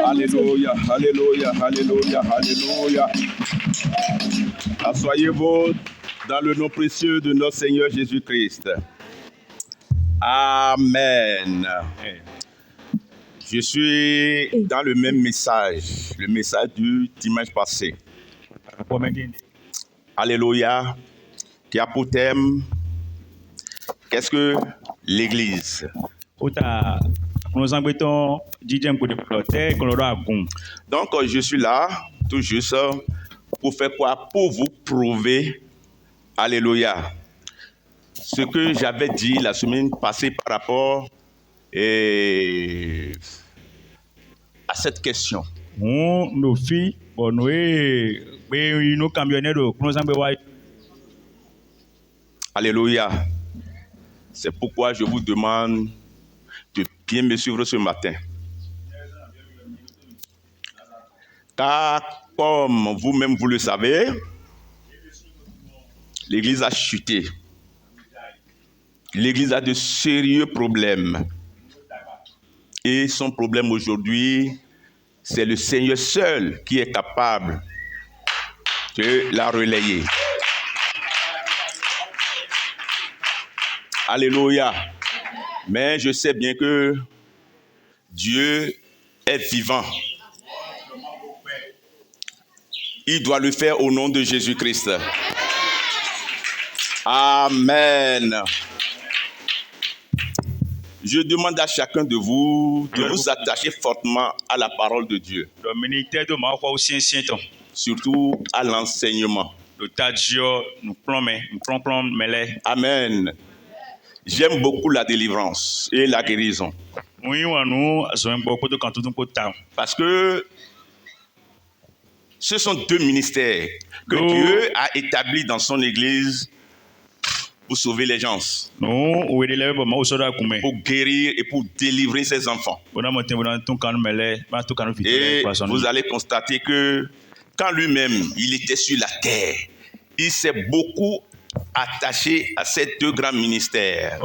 Alléluia, alléluia, alléluia, alléluia. Asseyez-vous dans le nom précieux de notre Seigneur Jésus-Christ. Amen. Je suis dans le même message, le message du dimanche passé. Alléluia, qui a pour thème, qu'est-ce que l'Église? Donc, je suis là, tout juste, pour faire quoi? Pour vous prouver, alléluia, ce que j'avais dit la semaine passée par rapport à cette question. Alléluia. C'est pourquoi je vous demande de bien me suivre ce matin. Car, comme vous-même vous le savez, l'Église a chuté. L'Église a de sérieux problèmes. Et son problème aujourd'hui, c'est le Seigneur seul qui est capable de la relayer. Alléluia. Mais je sais bien que Dieu est vivant. Il doit le faire au nom de Jésus-Christ. Amen. Je demande à chacun de vous de vous attacher fortement à la parole de Dieu. Surtout à l'enseignement. Amen. J'aime beaucoup la délivrance et la guérison. Parce que ce sont deux ministères que Dieu a établis dans son Église pour sauver les gens, pour guérir et pour délivrer ses enfants. Et vous allez constater que quand lui-même il était sur la terre, il s'est beaucoup attaché à ces deux grands ministères.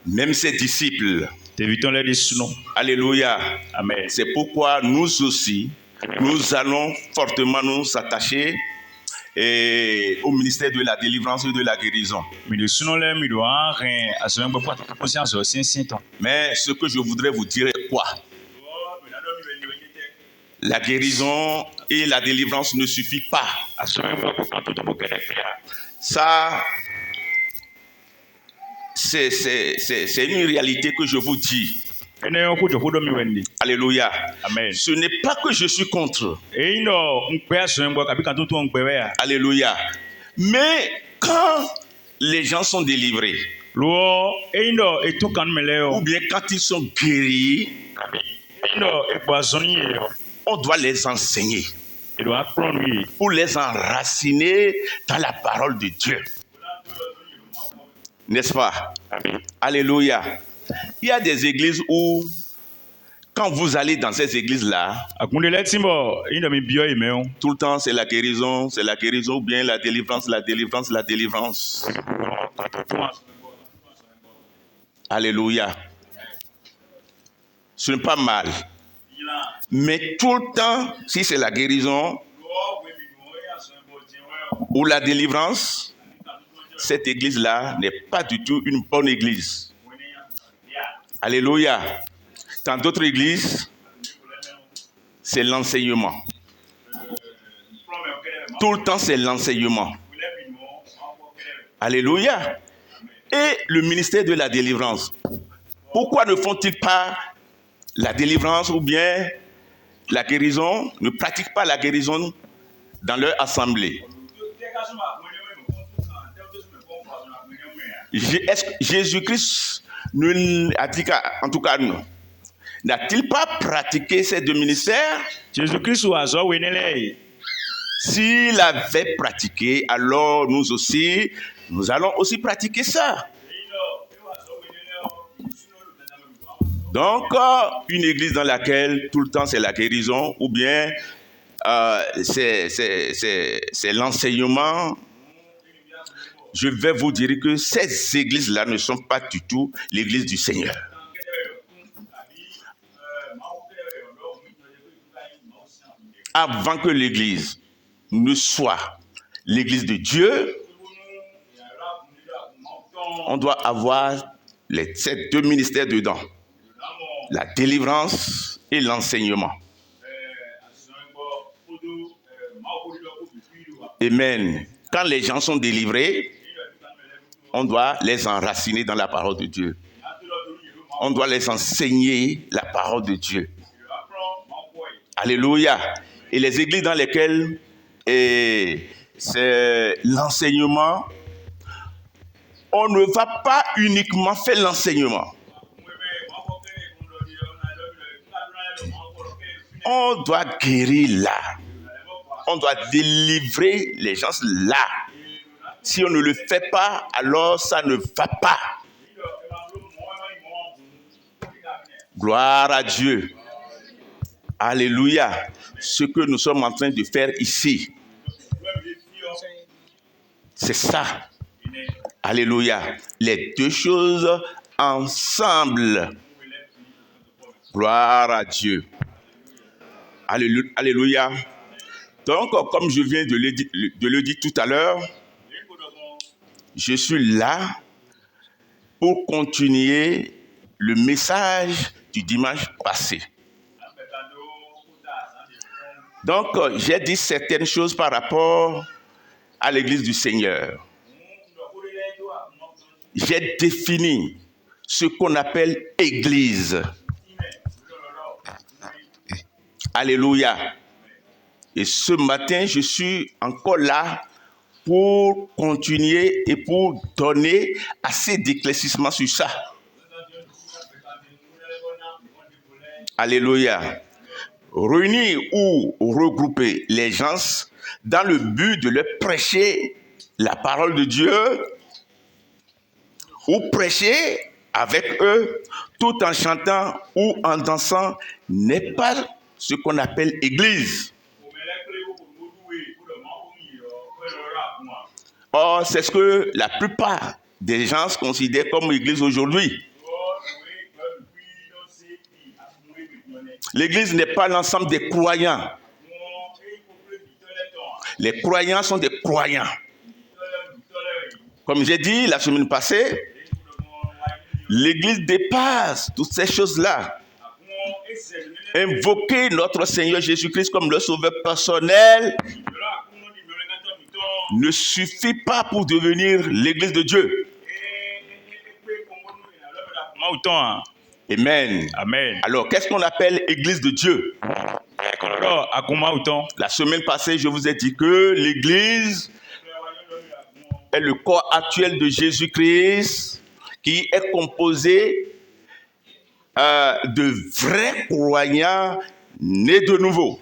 Même ses disciples. Alléluia. Amen. C'est pourquoi nous aussi, nous allons fortement nous attacher au ministère de la délivrance et de la guérison. Mais ce que je voudrais vous dire est quoi? La guérison et la délivrance ne suffit pas. Ça, c'est une réalité que je vous dis. Alléluia. Amen. Ce n'est pas que je suis contre. Alléluia. Mais quand les gens sont délivrés, ou bien quand ils sont guéris, on doit les enseigner pour les enraciner dans la parole de Dieu. N'est-ce pas? Amen. Alléluia. Il y a des églises où, quand vous allez dans ces églises-là, tout le temps c'est la guérison, ou bien la délivrance, la délivrance, la délivrance. Alléluia. Ce n'est pas mal. Mais tout le temps, si c'est la guérison ou la délivrance, cette église-là n'est pas du tout une bonne église. Alléluia. Dans d'autres églises, c'est l'enseignement. Tout le temps, c'est l'enseignement. Alléluia. Et le ministère de la délivrance. Pourquoi ne font-ils pas la délivrance ou bien la guérison, ne pratiquent pas la guérison dans leur assemblée? Jésus-Christ a dit en tout cas non. N'a-t-il pas pratiqué ces deux ministères? S'il avait pratiqué, alors nous aussi, nous allons aussi pratiquer ça. Donc, une église dans laquelle tout le temps c'est la guérison, ou bien c'est l'enseignement, je vais vous dire que ces églises-là ne sont pas du tout l'église du Seigneur. Avant que l'église ne soit l'église de Dieu, on doit avoir ces deux ministères dedans. La délivrance et l'enseignement. Amen. Quand les gens sont délivrés, on doit les enraciner dans la parole de Dieu. On doit les enseigner la parole de Dieu. Alléluia. Et les églises dans lesquelles c'est l'enseignement, on ne va pas uniquement faire l'enseignement. On doit guérir là. On doit délivrer les gens là. Si on ne le fait pas, alors ça ne va pas. Gloire à Dieu. Alléluia. Ce que nous sommes en train de faire ici, c'est ça. Alléluia. Les deux choses ensemble. Gloire à Dieu. Alléluia. Donc, comme je viens de le dire tout à l'heure, je suis là pour continuer le message du dimanche passé. Donc, j'ai dit certaines choses par rapport à l'église du Seigneur. J'ai défini ce qu'on appelle église. Alléluia. Et ce matin, je suis encore là pour continuer et pour donner assez d'éclaircissement sur ça. Alléluia. Réunir ou regrouper les gens dans le but de leur prêcher la parole de Dieu ou prêcher avec eux tout en chantant ou en dansant n'est pas ce qu'on appelle église. Or, c'est ce que la plupart des gens considèrent comme église aujourd'hui. L'église n'est pas l'ensemble des croyants. Les croyants sont des croyants. Comme j'ai dit la semaine passée, l'église dépasse toutes ces choses-là. Invoquer notre Seigneur Jésus-Christ comme le sauveur personnel ne suffit pas pour devenir l'église de Dieu. Amen. Amen. Alors, qu'est-ce qu'on appelle église de Dieu? La semaine passée, je vous ai dit que l'église est le corps actuel de Jésus-Christ qui est composé de vrais croyants nés de nouveau.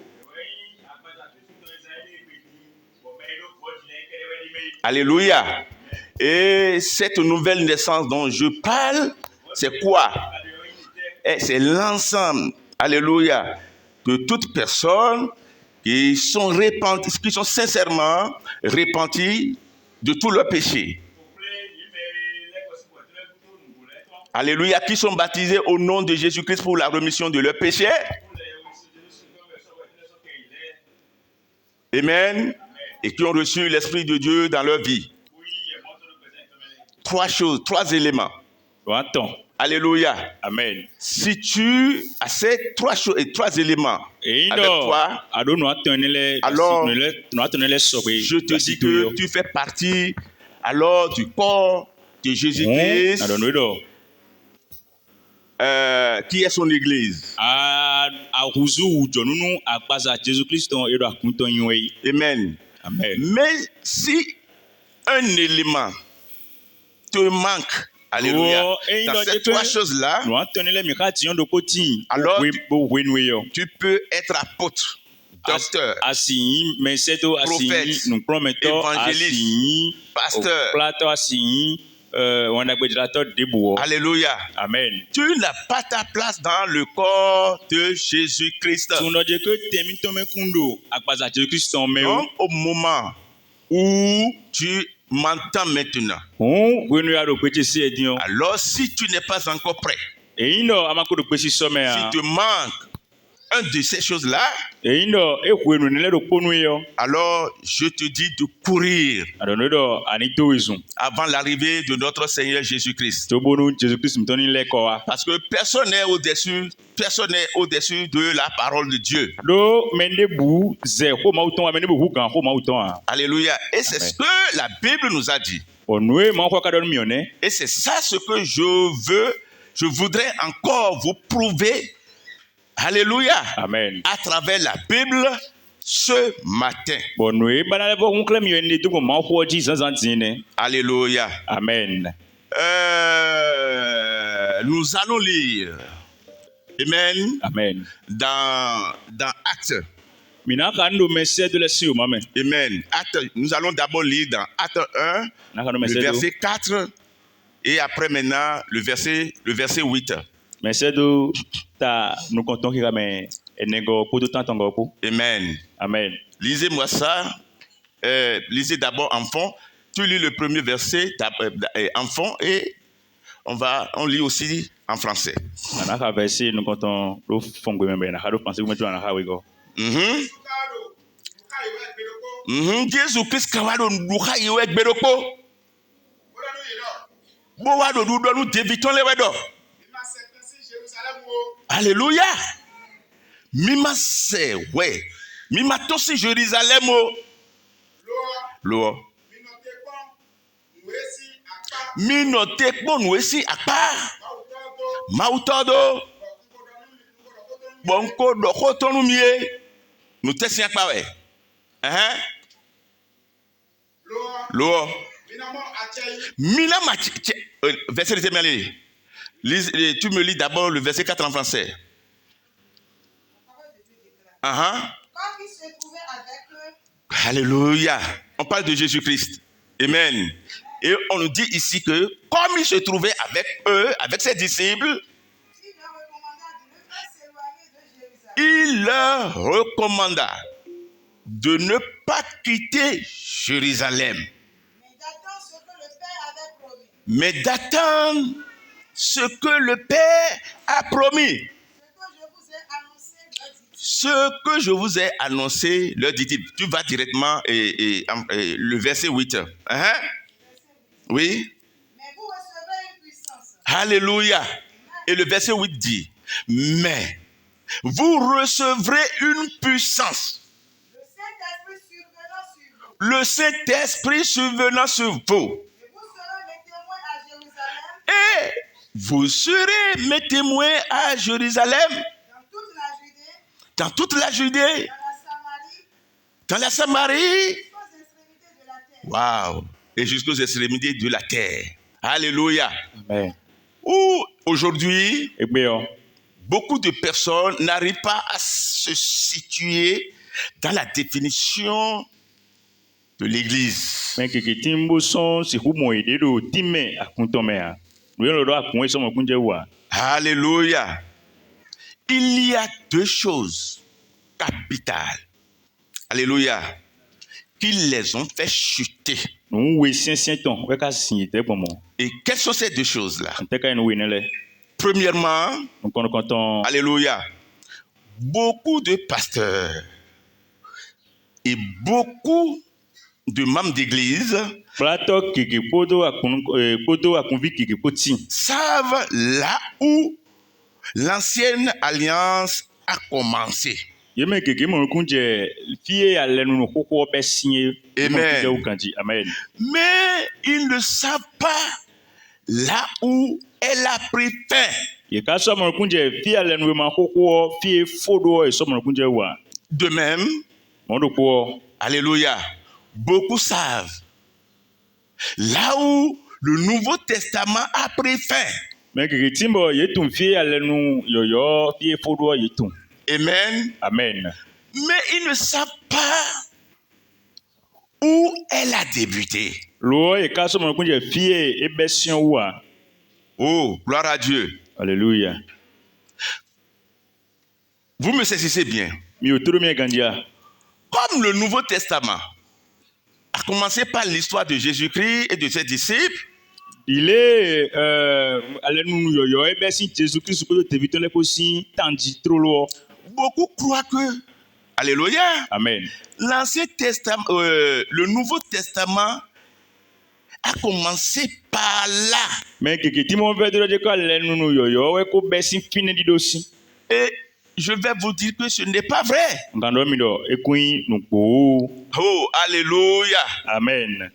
Alléluia. Et cette nouvelle naissance dont je parle, c'est quoi? C'est l'ensemble, alléluia, de toutes personnes qui sont repenties, qui sont sincèrement repenties de tous leurs péchés. Alléluia, qui sont baptisés au nom de Jésus-Christ pour la rémission de leurs péchés. Amen. Et qui ont reçu l'Esprit de Dieu dans leur vie. Trois choses, trois éléments. Alléluia. Amen. Si tu as ces trois choses et trois éléments avec toi, alors je te dis que tu fais partie alors du corps de Jésus-Christ qui est son église. Amen. Amen. Mais si un élément te manque, alléluia, dans ces trois choses-là, alors tu peux être apôtre, docteur, prophète, évangéliste, pasteur. Alléluia. Amen. Tu n'as pas ta place dans le corps de Jésus-Christ. Donc, au moment où tu m'entends maintenant. Alors, si tu n'es pas encore prêt, si te manque un de ces choses-là, alors je te dis de courir avant l'arrivée de notre Seigneur Jésus-Christ. Parce que personne n'est au-dessus de la parole de Dieu. Alléluia. Et c'est ce que la Bible nous a dit. Et c'est ça ce que je voudrais encore vous prouver. Alléluia. Amen. À travers la Bible ce matin. Alléluia. Amen. Nous allons lire. Amen. Amen. Dans Actes. Amen. Actes, nous allons d'abord lire dans Actes 1, le verset 4, et après maintenant le verset 8. Amen. Amen. Lisez-moi ça. Lisez d'abord en fond. Tu lis le premier verset en fond et on lit aussi en français. Jésus-Christ kawado nuka iwe gbedoko. Bo wa do do nu deviton le wedo. Alléluia. Mima se we. Mima tosi Jérusalem o. Lo. Minote pon wesi apa. Mautodo. Bonko do kotonu mie. Nous tessions pas ouais. Lo. Mina machi. Verset de Témélie. Tu me lis d'abord le verset 4 en français. Alléluia. On parle de Jésus-Christ. Amen. Et on nous dit ici que comme il se trouvait avec eux, avec ses disciples, il leur recommanda de ne pas quitter Jérusalem, mais d'attendre ce que le Père a promis. Ce que je vous ai annoncé, leur dit-il. Tu vas directement le verset 8. Oui. Alléluia. Et le verset 8 dit, mais vous recevrez une puissance. Le Saint-Esprit survenant sur vous. Et vous serez mes témoins à Jérusalem, dans toute la Judée, dans la Samarie, waouh, et jusqu'aux extrémités de la terre. Alléluia. Amen. Où aujourd'hui, beaucoup de personnes n'arrivent pas à se situer dans la définition de l'Église. Alléluia. Il y a deux choses capitales. Alléluia. Qui les ont fait chuter. Et quelles sont ces deux choses-là? Premièrement, alléluia, beaucoup de pasteurs et beaucoup de membres d'église savent là où l'ancienne alliance a commencé. Amen. Mais ils ne savent pas là où elle a pris fin. De même, alléluia, beaucoup savent là où le Nouveau Testament a pris fin. Amen. Amen. Mais ils ne savent pas où elle a débuté. Oh, gloire à Dieu. Alléluia. Vous me saisissez bien. Comme le Nouveau Testament a commencer par l'histoire de Jésus-Christ et de ses disciples. Il est allez nous yo e be si Jésus-Christ ko te viton le ko si tandi trop lo. Beaucoup croient que, alléluia, Amen. l'Ancien Testament, le Nouveau Testament a commencé par là. Mais que ti mo veut dire que allez nous yo e ko be si fini di dosi. Et je vais vous dire que ce n'est pas vrai. Ngando mi do e kuin nu po. Oh, alléluia. Amen.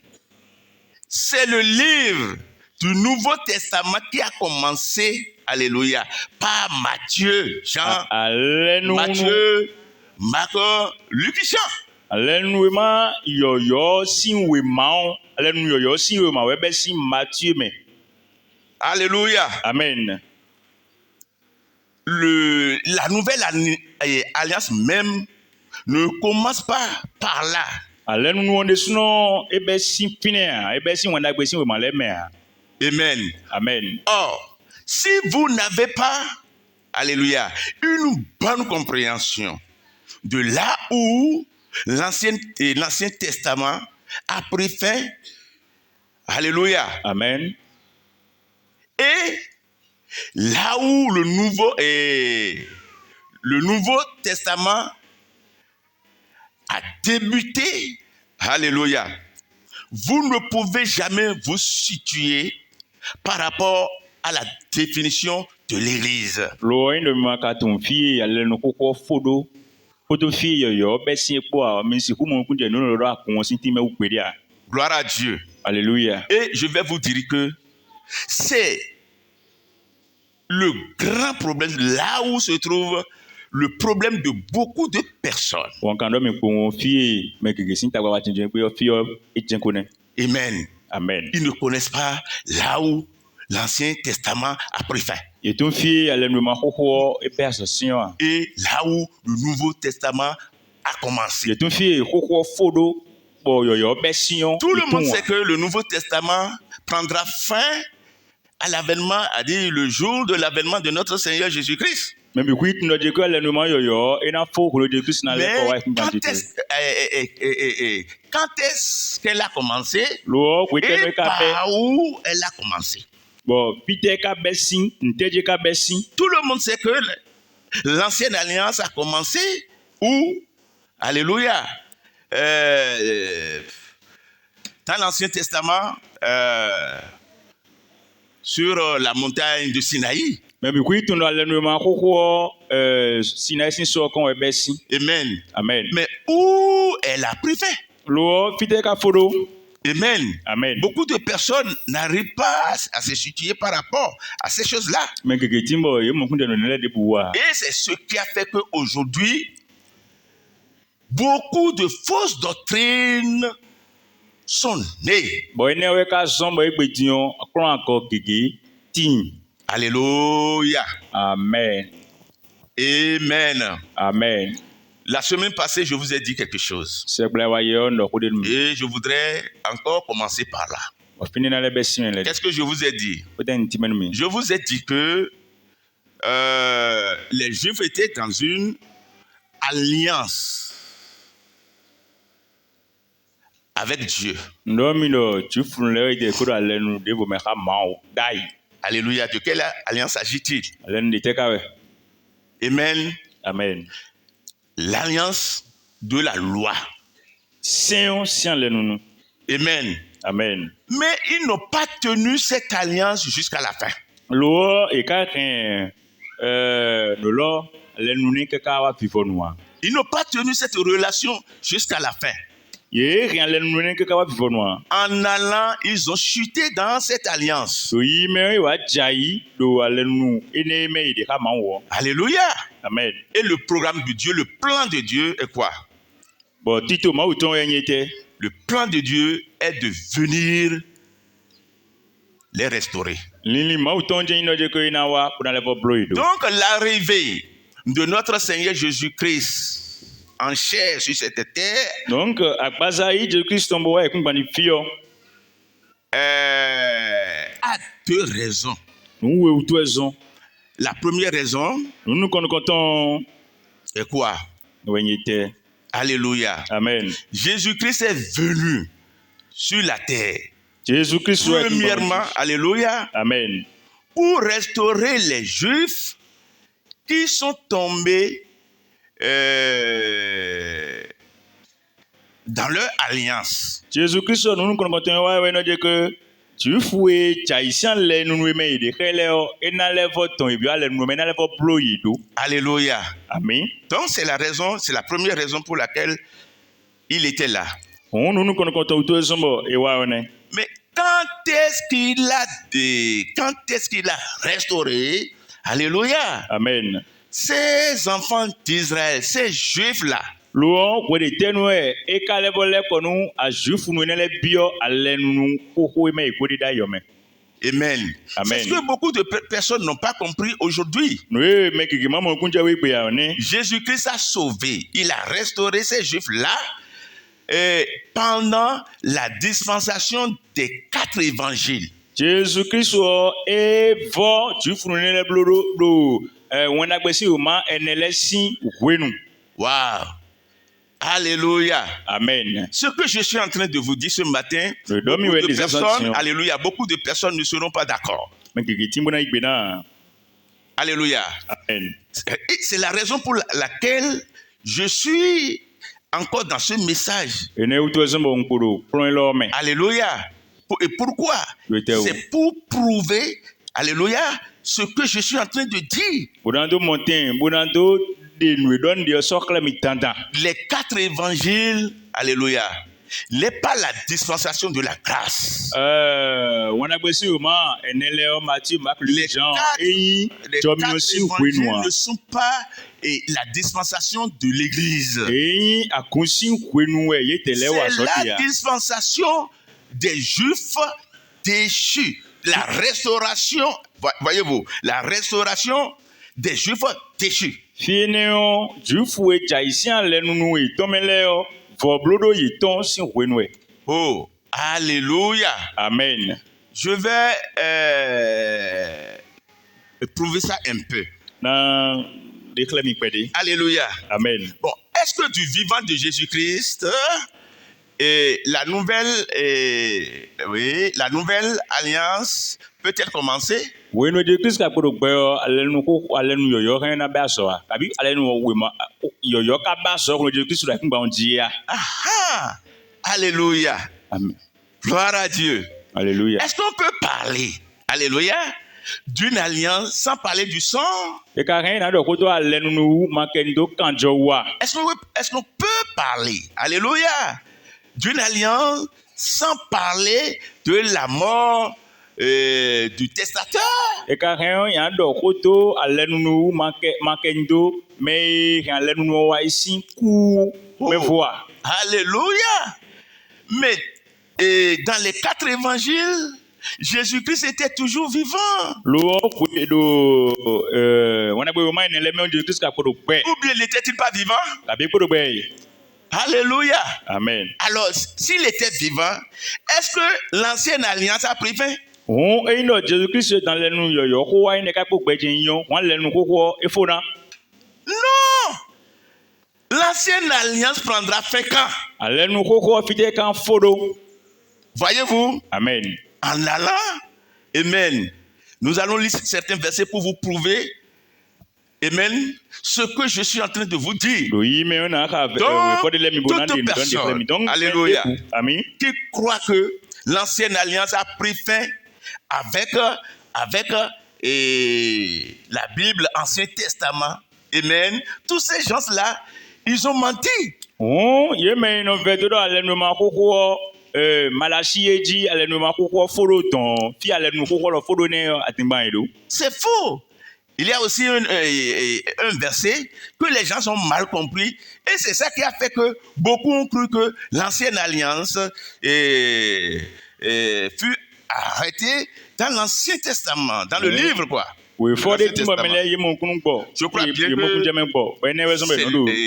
C'est le livre du Nouveau Testament qui a commencé, alléluia, par Matthieu, Jean, Matthieu, Marc, Luc et Jean. Allez nous ma yo si we ma allez nous yo si we ma we be si Matthieu mais. Alléluia. Amen. La nouvelle alliance même ne commence pas par là. Allez nous on desno e be si fini e be si wanda gbe si we ma le me. Amen. Amen. Or, si vous n'avez pas, alléluia, une bonne compréhension de là où l'Ancien Testament a pris fin, alléluia, Amen. et là où le Nouveau Testament a débuté, alléluia, vous ne pouvez jamais vous situer par rapport à la définition de l'Église. Lo ndo ma ka ton fi allez no ko fodo. Foto fi yo be si po a mi si ku mo ku je no lo ra kun si ti me u pe dia. Gloire à Dieu. Alléluia. Et je vais vous dire que c'est le grand problème, là où se trouve le problème de beaucoup de personnes. Won kan do mi ko fi me ke si ta wa tin je pe yo fi yo e jen ko ne. Amen. Amen. Ils ne connaissent pas là où l'Ancien Testament a pris fin. Et ton fi allez no ma ho e be association. Et là où le Nouveau Testament a commencé. Et ton fi ho fodo bo yo be sion. Tout le monde sait que le Nouveau Testament prendra fin à l'avènement, à dire le jour de l'avènement de notre Seigneur Jésus-Christ. Mais quand est-ce qu'elle a commencé et par où elle a commencé? Tout le monde sait que l'ancienne alliance a commencé où? Alléluia. Dans l'Ancien Testament, sur la montagne de Sinaï. Amen. Amen. Mais où elle a pris fin? Amen. Amen. Beaucoup de personnes n'arrivent pas à se situer par rapport à ces choses-là. Et c'est ce qui a fait qu'aujourd'hui, beaucoup de fausses doctrines sont nées. Alléluia. Amen. Amen. Amen. La semaine passée, je vous ai dit quelque chose. Et je voudrais encore commencer par là. Qu'est-ce que je vous ai dit? Je vous ai dit que les Juifs étaient dans une alliance avec Dieu. Alléluia. De quelle alliance s'agit-il? Amen. Amen. L'alliance de la loi. Amen. Amen. Mais ils n'ont pas tenu cette alliance jusqu'à la fin. Ils n'ont pas tenu cette relation jusqu'à la fin. En allant, ils ont chuté dans cette alliance. Alléluia. Amen. Et le programme de Dieu, le plan de Dieu est quoi? Le plan de Dieu est de venir les restaurer. Donc l'arrivée de notre Seigneur Jésus-Christ en chair sur cette terre a deux raisons. La première raison est quoi? Alléluia. Amen. Jésus-Christ est venu sur la terre. Jésus-Christ soit Premièrement, alléluia, Amen. pour restaurer les Juifs qui sont tombés dans leur alliance. Jésus-Christ nous nous connaissons ouais non que tu foué chaïsian les nous mais de khélé et na les voton et bien les nous mais na les voton bloyer do. Alléluia. Amen. Donc c'est la raison, c'est la première raison pour laquelle il était là. On nous connaissons tout sombo et ouais on est. Mais quand est-ce qu'il a restauré, alléluia, Amen. ces enfants d'Israël, ces Juifs-là, Louon pour les ténoués et quand les volets qu'on nous a juif nous les bio allez nous koko mais écouter d'ailleurs mais. amen. Amen. C'est ce que beaucoup de personnes n'ont pas compris aujourd'hui. Oui mais qui maman kunja oui pe ya ne. Jésus-Christ a sauvé, il a restauré ces Juifs-là pendant la dispensation des 4 évangiles. Jésus-Christ est fort juif nous les blodo on a gbesi o ma enele sin wenu. Wow. Alléluia. Amen. Ce que je suis en train de vous dire ce matin, alléluia, beaucoup de personnes ne seront pas d'accord. Alléluia. Amen. Et c'est la raison pour laquelle je suis encore dans ce message. Alléluia. Et pourquoi? C'est pour prouver, alléluia, ce que je suis en train de dire. Les 4 évangiles, alléluia, n'est pas la dispensation de la grâce. Les 4 évangiles ne sont pas la dispensation de l'Église. C'est la dispensation des Juifs déchus. La restauration, voyez-vous, la restauration des Juifs déchus. Oh, alléluia. Amen. Je vais prouver ça un peu. Alléluia. Amen. Bon, est-ce que du vivant de Jésus-Christ, la nouvelle alliance peut-elle commencer? Oui, nous disons que c'est pour Ah, alléluia. Amen. Gloire à Dieu. Alléluia. Est-ce qu'on peut parler, alléluia, d'une alliance sans parler du sang? Est-ce qu'on peut parler, alléluia, d'une alliance sans parler de la mort du testateur? Alléluia. Mais dans les 4 évangiles, Jésus-Christ était toujours vivant. Ou bien n'était-il pas vivant? Alléluia. Amen. Alors, s'il était vivant, est-ce que l'ancienne alliance a pris fin? Non. L'ancienne alliance prendra fin quand? Voyez-vous? Amen. En allant, amen. Nous allons lire certains versets pour vous prouver, amen, ce que je suis en train de vous dire. Donc, toute personne, alléluia, qui croit que l'ancienne alliance a pris fin avec la Bible, Ancien Testament, amen, tous ces gens-là, ils ont menti. C'est faux. Il y a aussi un verset que les gens ont mal compris et c'est ça qui a fait que beaucoup ont cru que l'ancienne alliance fut arrêtée dans l'Ancien Testament, dans le livre quoi. Oui, je crois bien que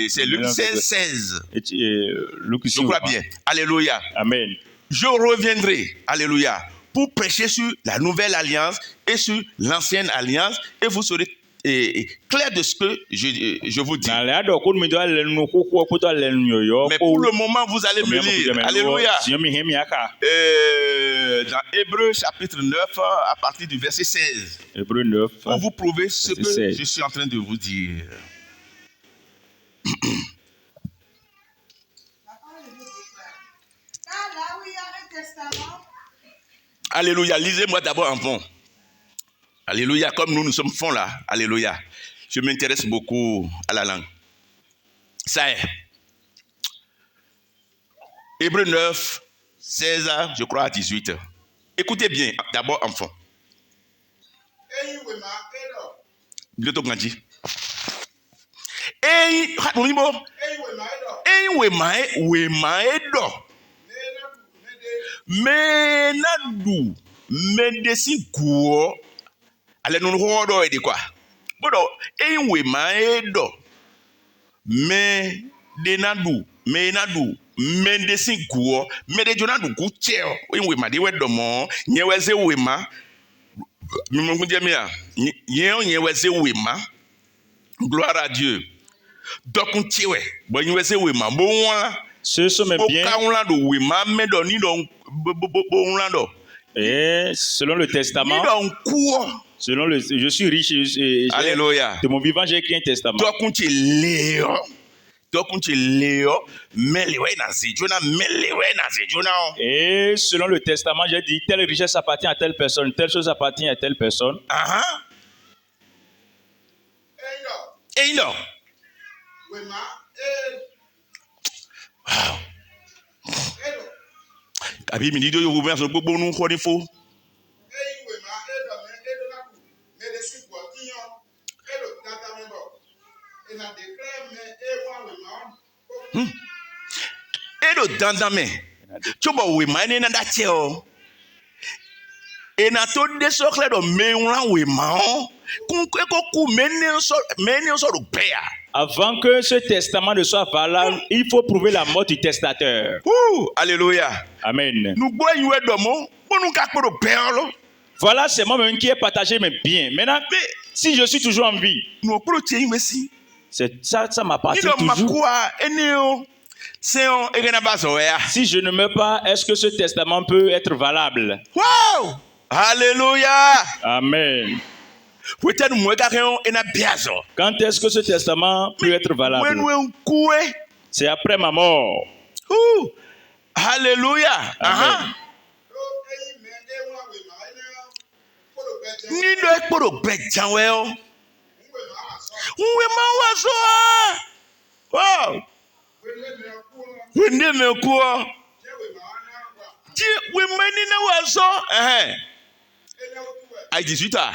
c'est Luc 16. Je crois bien. Alléluia. Amen. Je reviendrai, alléluia, pour prêcher sur la nouvelle alliance et sur l'ancienne alliance et vous serez clair de ce que je vous dis. na le aɖo ko mi do ale nu xoxo kpoto ale nu yɔyɔ Mais pour le moment, vous allez me lire. Alléluia. si mi hɛ mi aka Dans Hébreux chapitre 9, à partir du verset 16, Hébreux 9 pour vous prouver ce que 16. je suis en train de vous dire. La parole de Dieu déclare. Car là où il y a un testament, Alléluia. Lisez-moi d'abord en fond. Alléluia. Comme nous sommes fonds là. Alléluia. Je m'intéresse beaucoup à la langue. Ça est. Hébreux 9, 16, je crois à 18. Écoutez bien, d'abord en fond. Bientôt grandi. Menadu medesi guo ale no ho do edi kwa bodo enwe ma edo me denadu menadu medesi guo mede jonadu ku cheo enwe ma de wedo mo nyeweze we ma mimungu jemia nyeweze we ma gloire à Dieu dokun chiwe bo nyeweze we ma bo won ceux sont mes biens et selon le testament je suis riche et alléluia de mon vivant j'ai écrit un testament et selon le testament j'ai dit telle richesse appartient à telle personne, telle chose appartient à telle personne. Et non. Abi mi dido yo wo so gbogbo nu ko ni fo. Edo dandame. Chobo we ma ni na da che o. E na to de so kle do me nwa we ma o. Kun ko ku me ni so do pe ya. Avant que ce testament ne soit valable, il faut prouver la mort du testateur. Alléluia. Amen. Voilà, c'est moi-même qui ai partagé mes biens. Maintenant, si je suis toujours en vie, ça m'appartient toujours. Si je ne meurs pas, est-ce que ce testament peut être valable? Wow! Alléluia. Amen. Quand est-ce que ce testament peut être valable? C'est après ma mort. Alléluia. Amen. À 18 ans.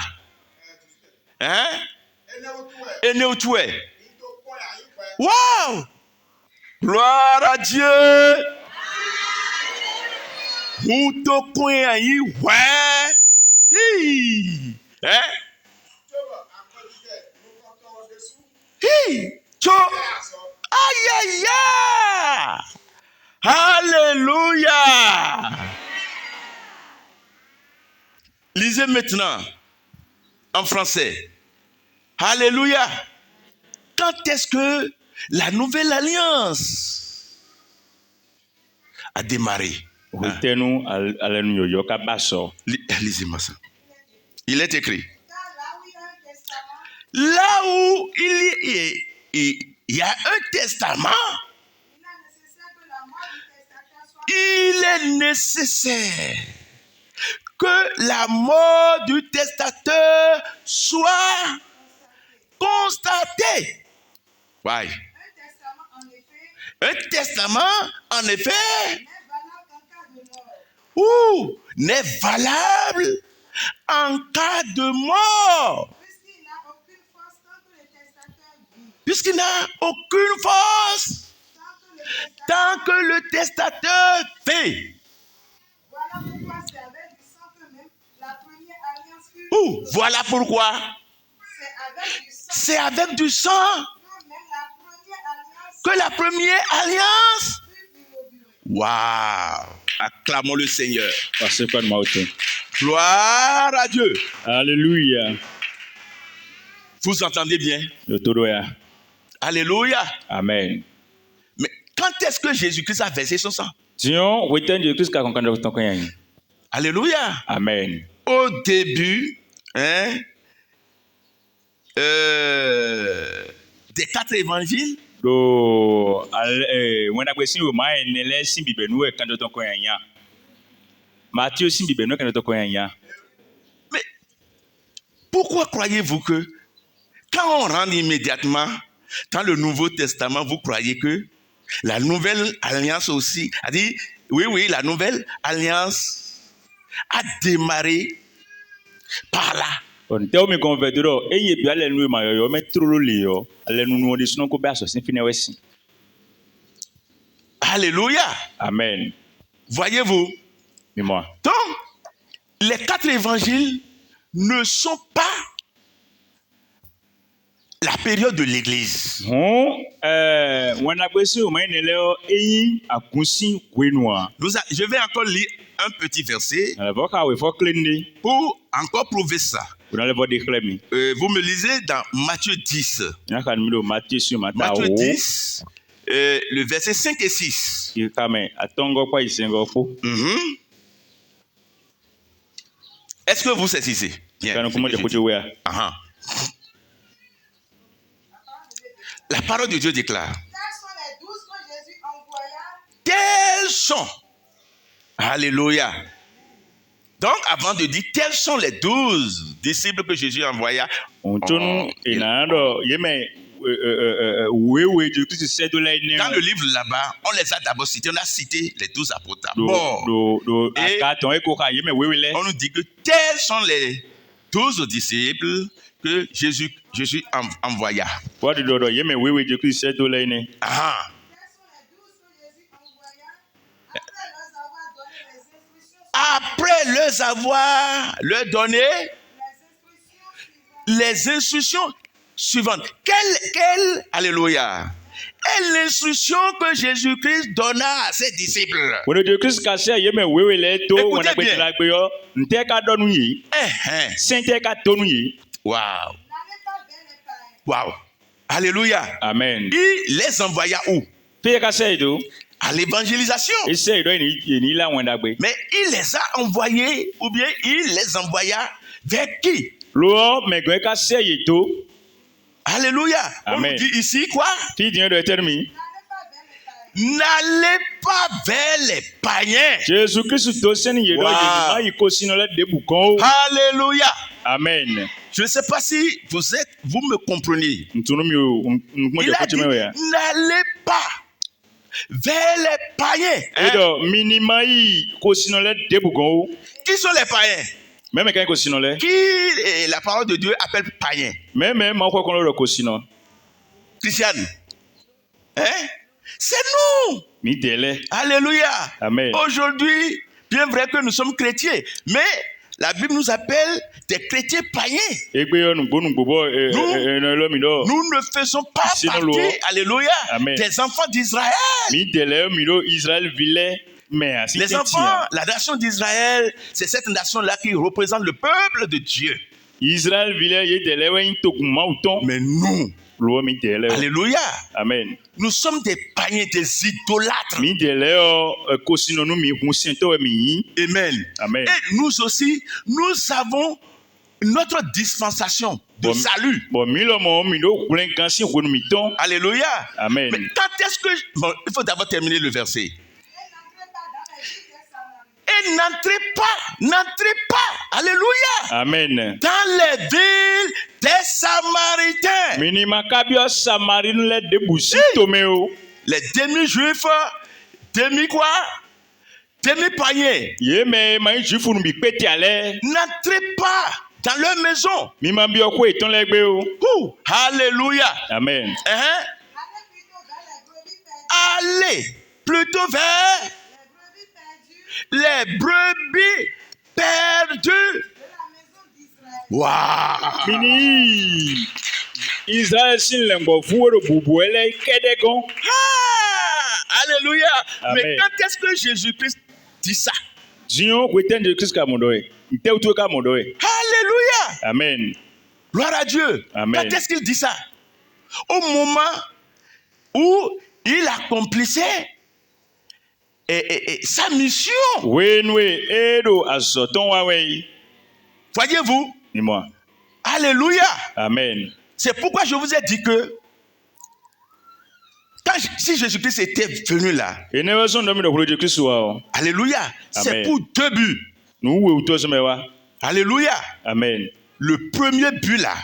Et nous tuer. Wow! Gloire à Dieu. Nous te croyons, ouais. Aïe aïe aïe. Alléluia. Lisez maintenant en français. Alléluia. Quand est-ce que la nouvelle alliance a démarré? Lisez-moi ça. Il est écrit. Là où il y a un testament, il est nécessaire que la mort du testateur soit constatée. Ouais. Un testament, en effet, n'est valable en cas de mort. Puisqu'il n'a aucune force tant que le testateur vit. Voilà pourquoi c'est avec du sang que la première alliance. Waouh! Acclamons le Seigneur. Gloire à Dieu. Alléluia. Vous entendez bien? Le todo ya. Alléluia. Amen. Mais quand est-ce que Jésus-Christ a versé son sang? Dion weten de Christ ka konkanda tonko yan. Alléluia. Amen. Au début, hein, des 4 évangiles, Do wena kwesi o mai ne le simbi benu e kanda tonko yan. Matthieu simbi benu kanda tonko yan. mais pourquoi croyez-vous que quand on rentre immédiatement dans le Nouveau Testament, vous croyez que la nouvelle alliance aussi, a dit, oui, la nouvelle alliance a démarré par là. On te o mi convertiro eye bi ale nu ma yo me trolo le yo ale nu no de suno ko ba so sin fine wesi. Alléluia. Amen. Voyez-vous? Mais moi. Donc, les 4 évangiles ne sont pas la période de l'église. Wena kwesi o mai ne le eyin akunsin kwenua. Je vais encore lire un petit verset Voka we fo klende. pour encore prouver ça. Vous n'allez pas déclarer. Vous me lisez dans Matthieu 10. Matthieu 10, le verset 5 et 6. Est-ce que vous saisissez? Bien. Ah. La parole de Dieu déclare. Quels sont les 12 que Jésus envoya? Tels sont. Alléluia. Donc, avant de dire tels sont les 12 disciples que Jésus envoya, dans le livre là-bas, on les a d'abord cités. On a cité les 12 apôtres. Et on nous dit que tels sont les 12 disciples que Jésus envoya. Quels sont les 12 que Jésus envoya? Après leur avoir donné les instructions suivantes. Quelle alléluia, est l'instruction que Jésus-Christ donna à ses disciples. Écoutez bien. Wow. Wow. Alléluia. Amen. Il les envoya où? À l'évangélisation. Mais il les a envoyés, ou bien il les envoya vers qui? Alléluia. Amen. On nous dit ici quoi? N'allez N'allez pas vers les païens. Wow. Alléluia. Amen. Je ne sais pas si vous me comprenez. Il a dit, n'allez pas vers les païens. Qui sont les païens? Qui la parole de Dieu appelle païens? Christiane. Hein? C'est nous. Alléluia. Amen. Aujourd'hui, bien vrai que nous sommes chrétiens, mais la Bible nous appelle des chrétiens païens. Nous ne faisons pas partie, alléluia, Amen. des enfants d'Israël. Les enfants, la nation d'Israël, c'est cette nation-là qui représente le peuple de Dieu. Mais nous, alléluia, Amen. nous sommes des païens, des idolâtres. Amen. Amen. Et nous aussi, nous avons notre dispensation de salut. Alléluia. Amen. Mais quand est-ce que... Bon, il faut d'abord terminer le verset. Et n'entrez pas, alléluia, Amen. dans les villes des Samaritains. Les demi-juifs, demi-païens. N'entrez pas dans leur maison. Alléluia. Amen. Allez plutôt vers les brebis perdues. Waouh! Israël Alléluia! Amen. Mais quand est-ce que Jésus-Christ dit ça? Alléluia! Alléluia! Amen. Gloire à Dieu. Amen. Quand est-ce qu'il dit ça? Au moment où il accomplissait sa mission. Wenwe edo azoton wawe. Voyez-vous? Dis-moi. Alléluia. Amen. C'est pourquoi je vous ai dit que si Jésus-Christ était venu là, Et ne veut son nom de Jésus Christ wa. alléluia, c'est Amen. pour deux buts. Nous ou tous me wa. Alléluia. Amen. Le premier but là,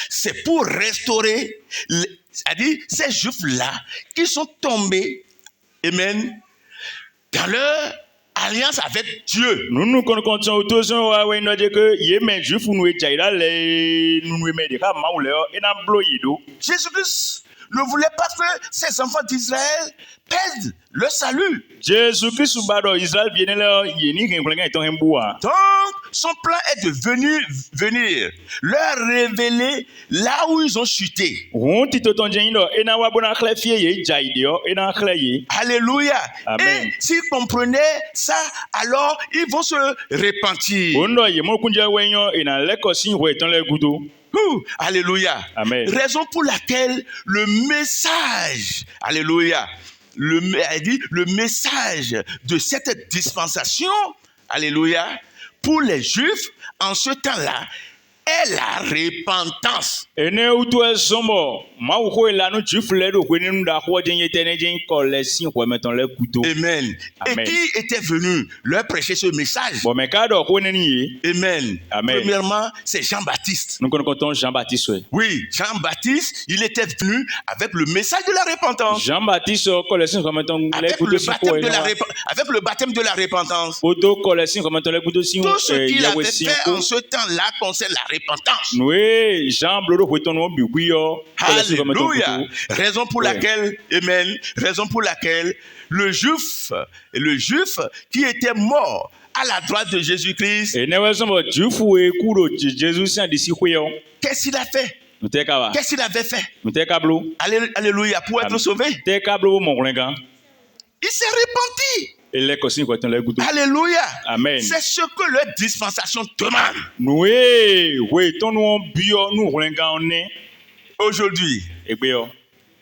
c'est pour restaurer, c'est-à-dire ces juifs-là qui sont tombés, amen, dans leur alliance avec Dieu. Nous connaissons tous wa no de que yeme juif nous ejaira le nous me de ka ma ule e na blo yido. Jésus-Christ ne voulait pas que ses enfants d'Israël perdent le salut. Jésus Christ bado Israël vienne là yeni ken kwenga eton hemboa. Donc, son plan est de venir leur révéler là où ils ont chuté. On ti toton jeno e na wa bona khle fie ye jaidio e na khle ye. Alléluia. Amen. Et s'ils comprenaient ça, alors ils vont se repentir. Ondo ye mo kunja wenyo e na leko sin ho eton le gudo. Alléluia. Amen. Raison pour laquelle le message, alléluia, le message de cette dispensation, alléluia, pour les Juifs en ce temps-là, est la repentance. Ene utu esomo ma wo ko la no jufle do ko ninu da ko jenye tenejen ko le sin ko meton le kuto. Amen. Amen. Et qui était venu leur prêcher ce message? Bon me ka do ko neni ye. Amen. Amen. Premièrement, c'est Jean-Baptiste. Nous connaissons Jean-Baptiste. Oui, Jean-Baptiste, il était venu avec le message de la repentance. Jean-Baptiste ko le sin ko meton le Avec kuto le sin baptême ko. avec le baptême de la repentance. Odo ko le sin ko meton le kuto sin Tout ce qu'il yawe avait sin fait ko. en ce temps-là concerne la repentance. Nous Jean blodo ko ton no bi ku yo. Alléluia. Raison pour Ouais. laquelle, amen, raison pour laquelle le juif qui était mort à la droite de Jésus-Christ, Et ne wa somo jufu e kuro Jésus sin disi ko yo. qu'est-ce qu'il a fait? Nous te ka ba. Qu'est-ce qu'il avait fait? Nous te ka blo. Alléluia, pour être Amen. sauvé. Te ka blo mon kwenga. Il s'est repenti. Et le ko sin ko ton le kuto. Alléluia. Amen. C'est ce que leur dispensation demande. Nous we ton no bio nous kwenga on ne. Aujourd'hui, Egbe yo.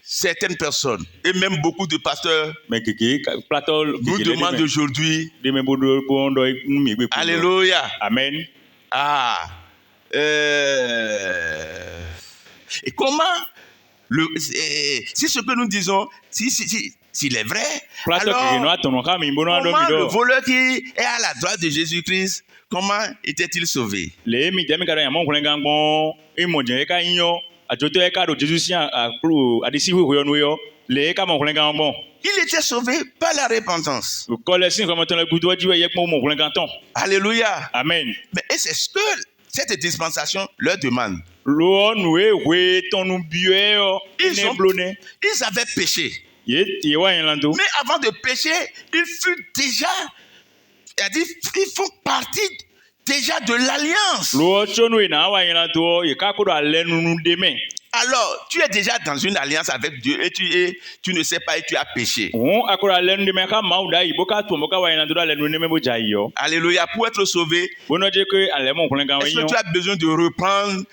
certaines personnes, et même beaucoup de pasteurs, Mais keke plateau nous demandent aujourd'hui, de me bodo bondo nous mi gbe. alléluia, Amen. Et comment, si ce que nous disons, s'il est vrai, Plateau keke no alors atono ka mi bono ado comment mi le do. voleur qui est à la droite de Jésus-Christ, comment était-il sauvé? Le mi temi ka do yamon kwenga gbon e mo je ka yin ajoto e ka do Jesus si akuru adisi we yo no yo. Le ka mo kwenga gbon. Il était sauvé par la repentance. Ko le sin ko mo ton le gudo ji we ye mo kwenga ton. Alléluia. Amen. Mais c'est ce que cette dispensation leur demande. Lo nu we ton nu bio e yo. Ils Ne ont- blone. Ils avaient péché. Ye wa yin lando. Mais avant de pécher, ils furent déjà, c'est-à-dire, ils font partie déjà de l'alliance. Lo chonu e na wa yin lando ye ka ko do ale nu de me. Alors, tu es déjà dans une alliance avec Dieu et tu ne sais pas et tu as péché. On akora le nu de me ka ma uda ibo ka to mo ka wa yin lando le nu ne me bo jai yo. Alléluia. Pour être sauvé, Bono je que ale mo kwenga est-ce yin. que tu as besoin de reprendre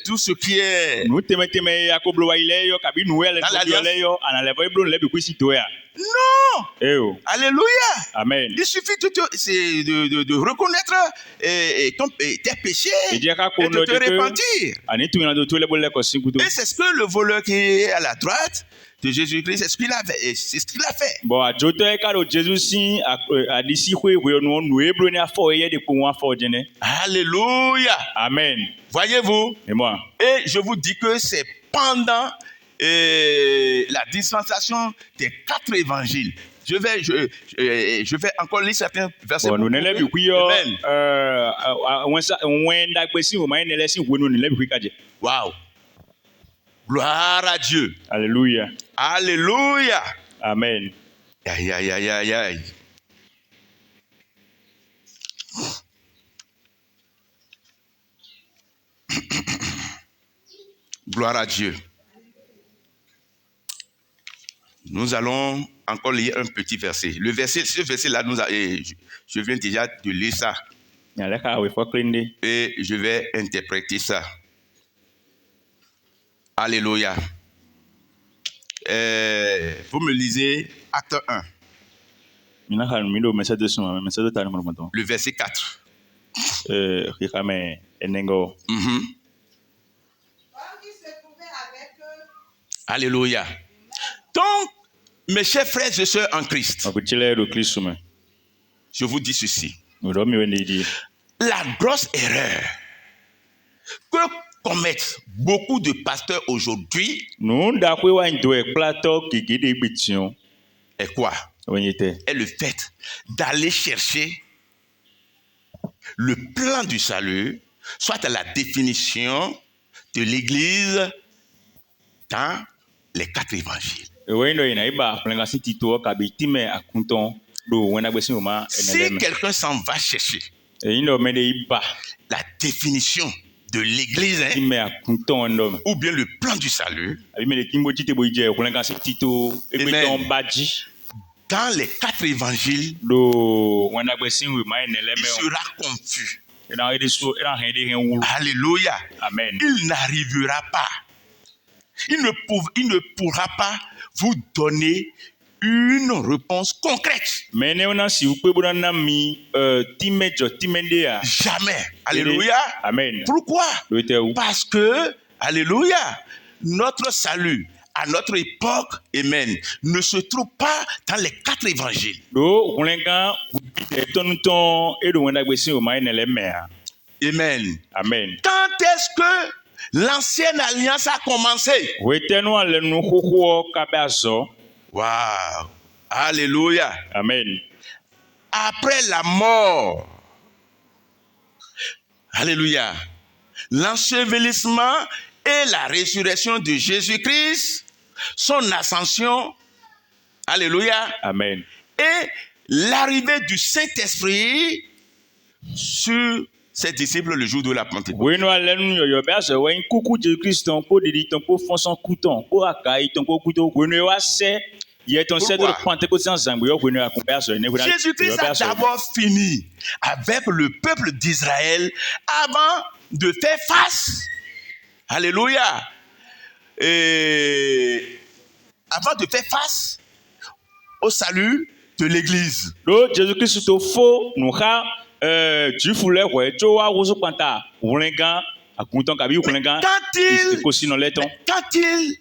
tout ce qui est... Nu teme yakoblo wa ile yo kabi nu ele Dans ko l'alliance. le yo ana le bo iblo le bi ku si to ya. Non. Eh o. Alléluia. Amen. Il suffit de reconnaître tes péchés Et et Dieu ka de ko no te je que repentir. ani tu na do to le bo le ko si gudo. Et c'est ce que le voleur qui est à la droite de Jésus-Christ, c'est ce qu'il a fait. Bon ajoto e ka do Jesus si adisi ko e yo no nu iblo ni afo ye de ko wa afo jene. Alléluia. Amen. Voyez-vous? Et moi. Et je vous dis que c'est pendant la dispensation des 4 évangiles. Je vais encore lire certains versets. Bon, nous ne le bi ku yo Amen. wenda gbe si o ma ne le si wo no ne le bi ku ka je. Wow. Gloire à Dieu. Alléluia. Alléluia. Amen. Aïe, aïe, aïe, aïe, aïe. Gloire à Dieu. Nous allons encore lire un petit verset. Ce verset-là, je viens déjà de lire ça. nyale ka we fo klinde. et je vais interpréter ça. Alléluia. Vous me lisez Acte 1, Mina kan mi do message de suma message de tani mo maton. le verset 4. Ki kame enengo. Mhm. Or qui se trouvait avec eux, Alléluia. Donc, mes chers frères et sœurs en Christ, Akuchile do Kristume. je vous dis ceci. Odo mi wende di. La grosse erreur que commettent beaucoup de pasteurs aujourd'hui Nu da kwe wa ndo e plato kigide bition. est quoi? Wenyete. Est le fait d'aller chercher le plan du salut, soit à la définition de l'Église dans les 4 évangiles. Wendo ina iba plenga sitito kabitime akunton do wena gbesi o ma Si eneleme. quelqu'un s'en va chercher Indo mede iba la définition de l'Église, hein, time akunton ndo. ou bien le plan du salut, Abi mede kimbo tite boije plenga sitito egbeton baji dans les 4 évangiles, do wena gbesi o ma eneleme. il sera confus. Ina ede so ina hede hen wu. Alléluia. Amen. Il n'arrivera pas. Il ne pourra pas vous donner une réponse concrète. Mene ona si ukpe bona na mi time jo time dia. Jamais. Alléluia. Amen. Pourquoi? Do ite wu. Parce que, alléluia, notre salut à notre époque, amen, ne se trouve pas dans les 4 évangiles. Do kulenga ton edo wena gbesi o ma eneleme. Amen. Amen. Quand est-ce que l'ancienne alliance a commencé? Wetenu ale nu xoxo kabe azo. Waouh. Alléluia. Amen. Après la mort, alléluia, l'ensevelissement et la résurrection de Jésus-Christ, son ascension, alléluia, Amen. et l'arrivée du Saint-Esprit sur ses disciples le jour de la Pentecôte. Wenu ale nu yoyo be azo wen kuku Jésus Christ ton ko didi ton ko fonson kuton ko akai ton ko kuto wenu wa se ye ton se de Pourquoi? Pentecôte sans zangbe yo wenu akumbe azo ne wena. Jésus-Christ a d'abord fini avec le peuple d'Israël avant de faire face, alléluia, et avant de faire face au salut de l'Église. Do Jésus Christ to fo nu ha jufu le we jo wa woso panta wulenga akunton kabi wulenga ko sino leton. Quand il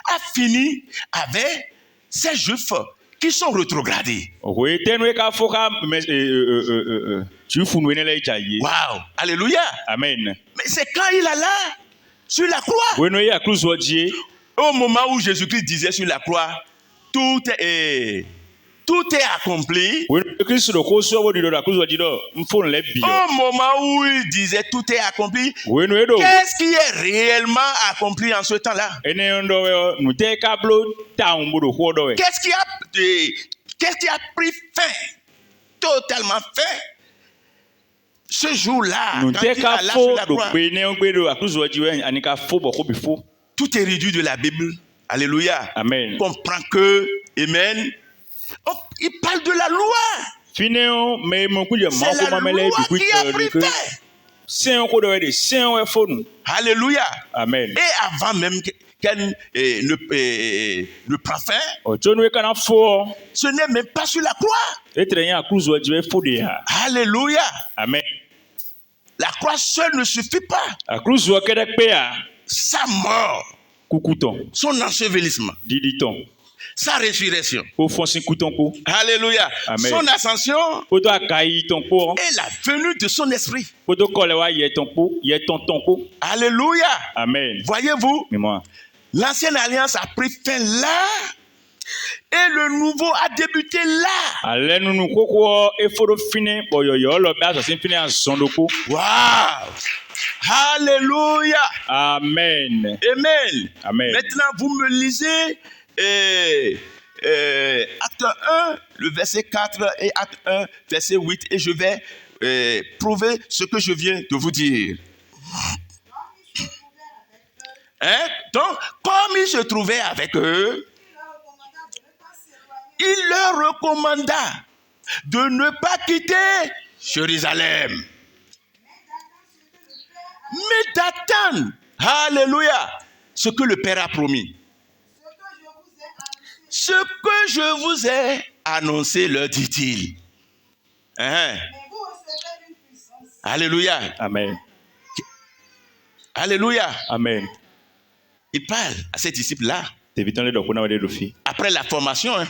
a fini avec ces Juifs qui sont rétrogradés. We tenwe ka fo ka jufu nu ne le jaye. Waouh, alléluia. Amen. Mais c'est quand il alla sur la croix. Wenu ya cruz wodie. Au moment où Jésus-Christ disait sur la croix, tout est accompli. Wenu Christ do ko so wodi do la cruz wodi do mfon le bi. Au moment où il disait tout est accompli, Wenu edo. qu'est-ce qui est réellement accompli en ce temps-là? Ene ndo we nu te ka blo ta umbodo ho do we. Qu'est-ce qui a pris fin, totalement fin, ce jour-là, Nu quand te il ka alla fo sur la do croix? pe ne ngbe do la cruz wodi we anika fo bo ko bi fo. Tout est réduit de la Bible. Alléluia. Amen. On comprend que, amen, il parle de la loi. Fineo me mo ku je ma C'est ko la ma mele loi bi qui a pris ku. fin. Sen ko do we de sen we fo nu. Alléluia. Amen. Et avant même qu'elle ne prend fin, O jonu we kana fo. ce n'est même pas sur la croix. Etre yan cruz wodi we fo de ya. Alléluia. Amen. La croix seule ne suffit pas. A cruz wo kede pe ya. Sa mort, Kukuton. son ensevelissement, Diditon. sa résurrection. Ko fonsin kuton ko. Alléluia. Amen. Son ascension Poto akai ton ko. et la venue de son esprit. Poto kole wa ye ton ko, ye ton ko. Alléluia. Amen. Voyez-vous, Mais moi, l'ancienne alliance a pris fin là et le nouveau a débuté là. ale nunu koko e foro fine boyoyo lo ba so sin fine azondoko. Waouh. Alléluia. Amen. Amen. Amen. Maintenant, vous me lisez Acte 1, le verset 4 et Acte 1, verset 8 et je vais prouver ce que je viens de vous dire. Hein? Donc, comme il se trouvait avec eux, il leur recommanda de ne pas quitter Jérusalem. mais d'attendre, alléluia, ce que le Père a promis. Ce que je vous ai annoncé, Ce que je vous ai annoncé, leur dit-il. Hein? mais vous recevrez une puissance. Alléluia, Amen. alléluia. Amen. Il parle à ses disciples-là, Tevitɔn le dɔ kuna wale do fi. après la formation hein,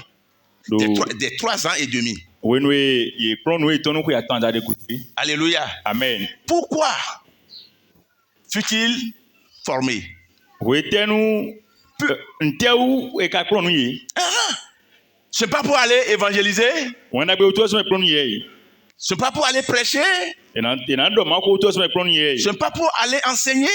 Do des 3 ans et demi. wenu ye kplɔn nu ye tɔnu ko ya tɔn da de kuti. Alléluia. Amen. Pourquoi fut-il formé? Wetenu ntɛwu eka kplɔn nu ye. Ce n'est pas pour aller évangéliser, Wɔn dagbe wotɔ sɔmɛ kplɔn nu ye. ce n'est pas pour aller prêcher, Ena dɔ ma ko wotɔ sɔmɛ kplɔn nu ye. ce n'est pas pour aller enseigner,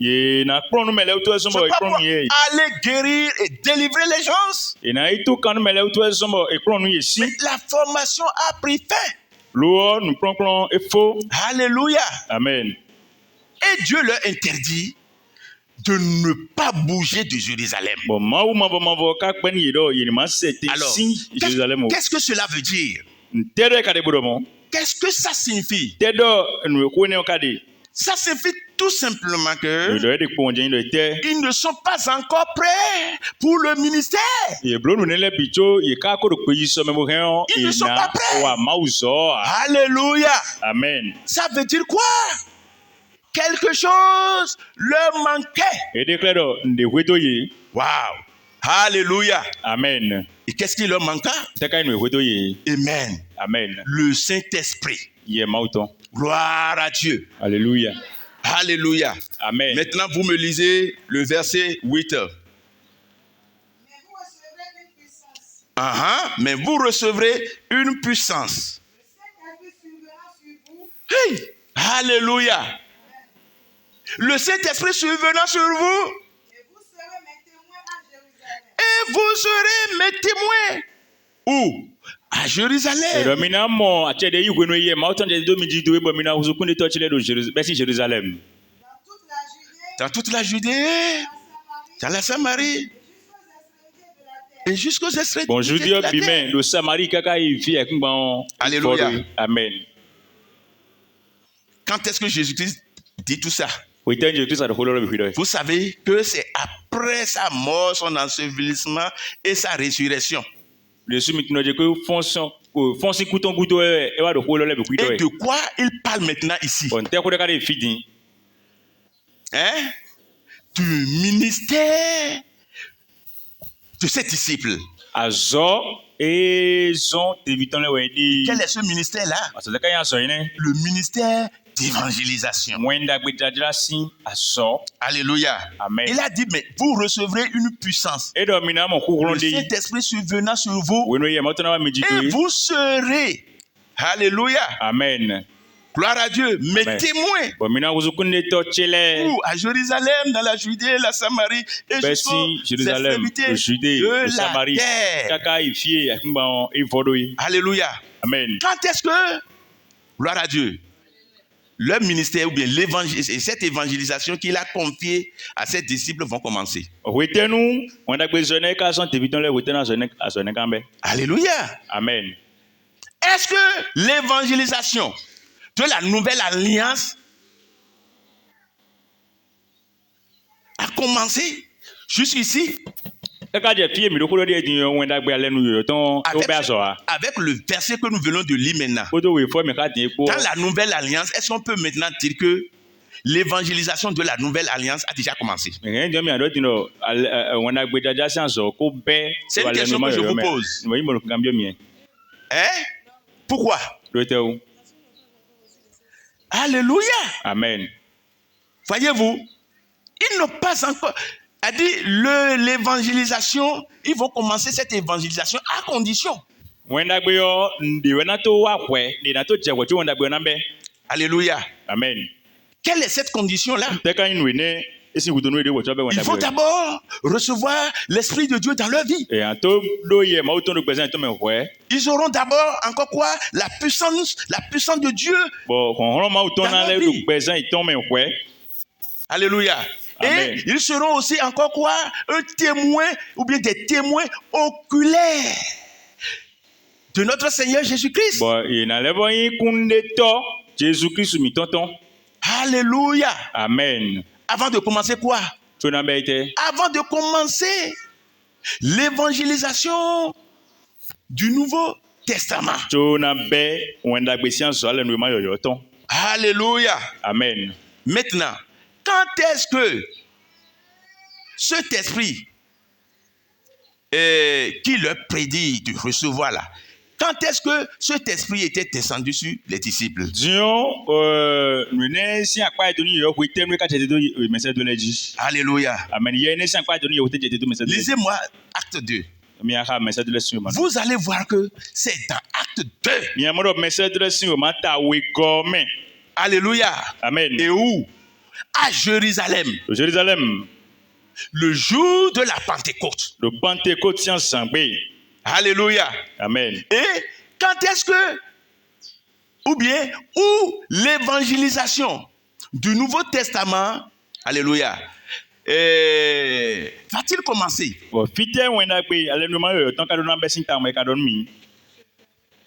Ye na kplɔn nu mɛ lɛ wotɔ ce n'est sɔmɔ pas pour kplɔn nu ye. aller guérir et délivrer les gens. Ena ito kanu mɛ lɛ wotɔ sɔmɔ kplɔn nu ye si. Mais la formation a pris fin. Lɔ nukplɔnkplɔn efo. Alléluia. Amen. Et Dieu leur interdit de ne pas bouger de Jérusalem. Bon mavɔ kakpɛ ni ye dɔ yelema sɛ te Alors, si Jérusalem o. qu'est-ce que cela veut dire? Ntɛ dɛ ka de bolo mɔ. Qu'est-ce que ça signifie? Tɛ dɔ nuweko ne ka de. Ça signifie tout simplement que Dɔ de kpɔn jɛn dɔ tɛ. ils ne sont pas encore prêts pour le ministère. Ye bolo nu ne lɛ bi tso ye ka ko do kpe yi sɔmɛ bo hɛn. Ils ne sont pas prêts. Wa mawu zɔ. Alléluia. Amen. Ça veut dire quoi? Quelque chose leur manquait. Ede klɛ dɔ ndehueto ye. Wow. Alléluia. Amen. Et qu'est-ce qui leur manqua? Tɛ ka ye nuhueto ye. Amen. Amen. Le Saint-Esprit. Ye mawu tɔn. Gloire à Dieu. Alléluia. Alléluia. Amen. Maintenant, vous me lisez le verset 8. Mais vous recevrez une puissance. Mais vous recevrez une puissance. Le Saint-Esprit survenant sur vous, Hey! Alléluia. Le Saint-Esprit survenant sur vous, et vous serez mes témoins à Jérusalem. et vous serez mes témoins. Où? À Jérusalem. Eɖɔ mina mɔ atsɛ ɖe yi wenu ye mawu tɔn tɛ do mi dzi do ebe mina wusukun de tɔtsi le do bɛsi Jérusalem. Dans toute la Judée, Dans toute la Judée, dans dans la Samarie, et jusqu'aux extrémités Bon de judi la bi terre. mɛ do Samari kaka yi fi ɛkungbɔn. Alléluia. Amen. Quand est-ce que Jésus-Christ dit tout ça? O tɛ njɛ krista de ko lɔrɔ bi fi dɔ ye. Vous savez que c'est après sa mort, son ensevelissement et sa résurrection. Yesu mi tinɔ dze ko fɔnsi kutɔn kuto ɛwà do ko lɔrɔ bi fi dɔ Et ye. de quoi il parle maintenant ici? Bon tɛ ko ɖeka de fi di. Hein? Du ministère de ses disciples. Azɔ ezɔn tevitɔn lɛ wɛ di. Quel est ce ministère-là? Asɔsɛ ka y'a zɔn yi nɛ. Le ministère d'évangélisation. Wɛndagbedzadzra si azɔ. Alléluia. Amen. Il a dit, mais vous recevrez une puissance. Eɖɔ mina mɔ Le kukurun de yi. Saint-Esprit survenant sur vous Wenu ye mawu tɔn na wa mi dzi do et ye. vous serez, alléluia, Amen. gloire à Dieu, mes Amen. témoins. Bon mina wusukun de tɔtsi lɛ. Où? À Jérusalem, dans la Judée, la Samarie et Bɛsi jusqu'aux Jérusalem, extrémités le Judée, de le la Samarie, terre. kaka yi fie ɛkungbɔn ifɔ do ye. Alléluia. Amen. Quand est-ce que, gloire à Dieu, leur ministère ou bien cette évangélisation qu'il a confiée à ses disciples vont commencer? Wetenu wɛndagbe zɔnɛ ka sɔn tevitɔn lɛ wetenu azɔnɛ kan bɛ. Alléluia. Amen. Est-ce que l'évangélisation de la nouvelle alliance a commencé jusqu'ici Kaka dze fie mi do ko dɔ de edi wɛndagbe alɛ nu yɔyɔ tɔn o bɛ azɔ wa. avec le verset que nous venons de lire maintenant? Koto wo efɔ mi ka di ekpo. Dans la nouvelle alliance, est-ce qu'on peut maintenant dire que l'évangélisation de la nouvelle alliance a déjà commencé? Ɛhɛn jɔn mi a dɔ di nɔ wɛndagbe dzadza si azɔ ko bɛɛ. C'est une question que je vous pose. Mɛ yi mɔ kankan bi mi. Hein? Pourquoi? Do tɛ o. Alléluia. Amen. Voyez-vous, ils n'ont pas encore... A dit, l'évangélisation, ils vont commencer cette évangélisation à condition. Wɛndagbe yɔ nde wɛna to wa wɛ de na to dze wɔ tso wɛndagbe na bɛ. Alléluia. Amen. Quelle est cette condition-là? Tɛ ka yin nu ne esi wudunu yi de wɔ tso bɛ Ils vont wɛndagbe. d'abord recevoir l'Esprit de Dieu dans leur vie. Eyan to do ye mawu tɔn do gbɛsɛn to mɛ wɛ. Ils auront d'abord encore quoi? La puissance de Dieu. Bon kɔnhɔn mawu tɔn na lɛ do gbɛsɛn yi tɔn mɛ wɛ. Alléluia. Amen. Et ils seront aussi encore quoi? Un témoin ou bien des témoins oculaires de notre Seigneur Jésus-Christ. Bon yina lɛ bɔ yin kun de tɔ Jésus Christ mi tɔntɔn. Alléluia. Amen. Avant de commencer quoi? Tona bete. Avant de commencer l'évangélisation du Nouveau Testament. Tona be wenda gbesian so ale no ma yoyo ton. Alléluia. Amen. Maintenant, quand est-ce que cet esprit qui leur prédit de recevoir là, quand est-ce que cet esprit était descendu sur les disciples? Dion ne si akwa doni yo ko item ka tete do message de leji. Alléluia. Amen. Ye ne si akwa doni yo tete do message. Lisez-moi Acte 2. Mi aka message de leji. Vous allez voir que c'est dans Acte 2. Mi amoro message de leji ma ta we gomen. Alléluia. Amen. Et où? À Jérusalem. Au Jérusalem. Le jour de la Pentecôte. Le Pentecôte tient sangbé. Alléluia. Amen. Et quand est-ce que, ou bien, où l'évangélisation du Nouveau Testament, alléluia, va-t-il commencer? Bon, fite wenda pe ale no ma yo ton ka do na besin ta mo ka don mi.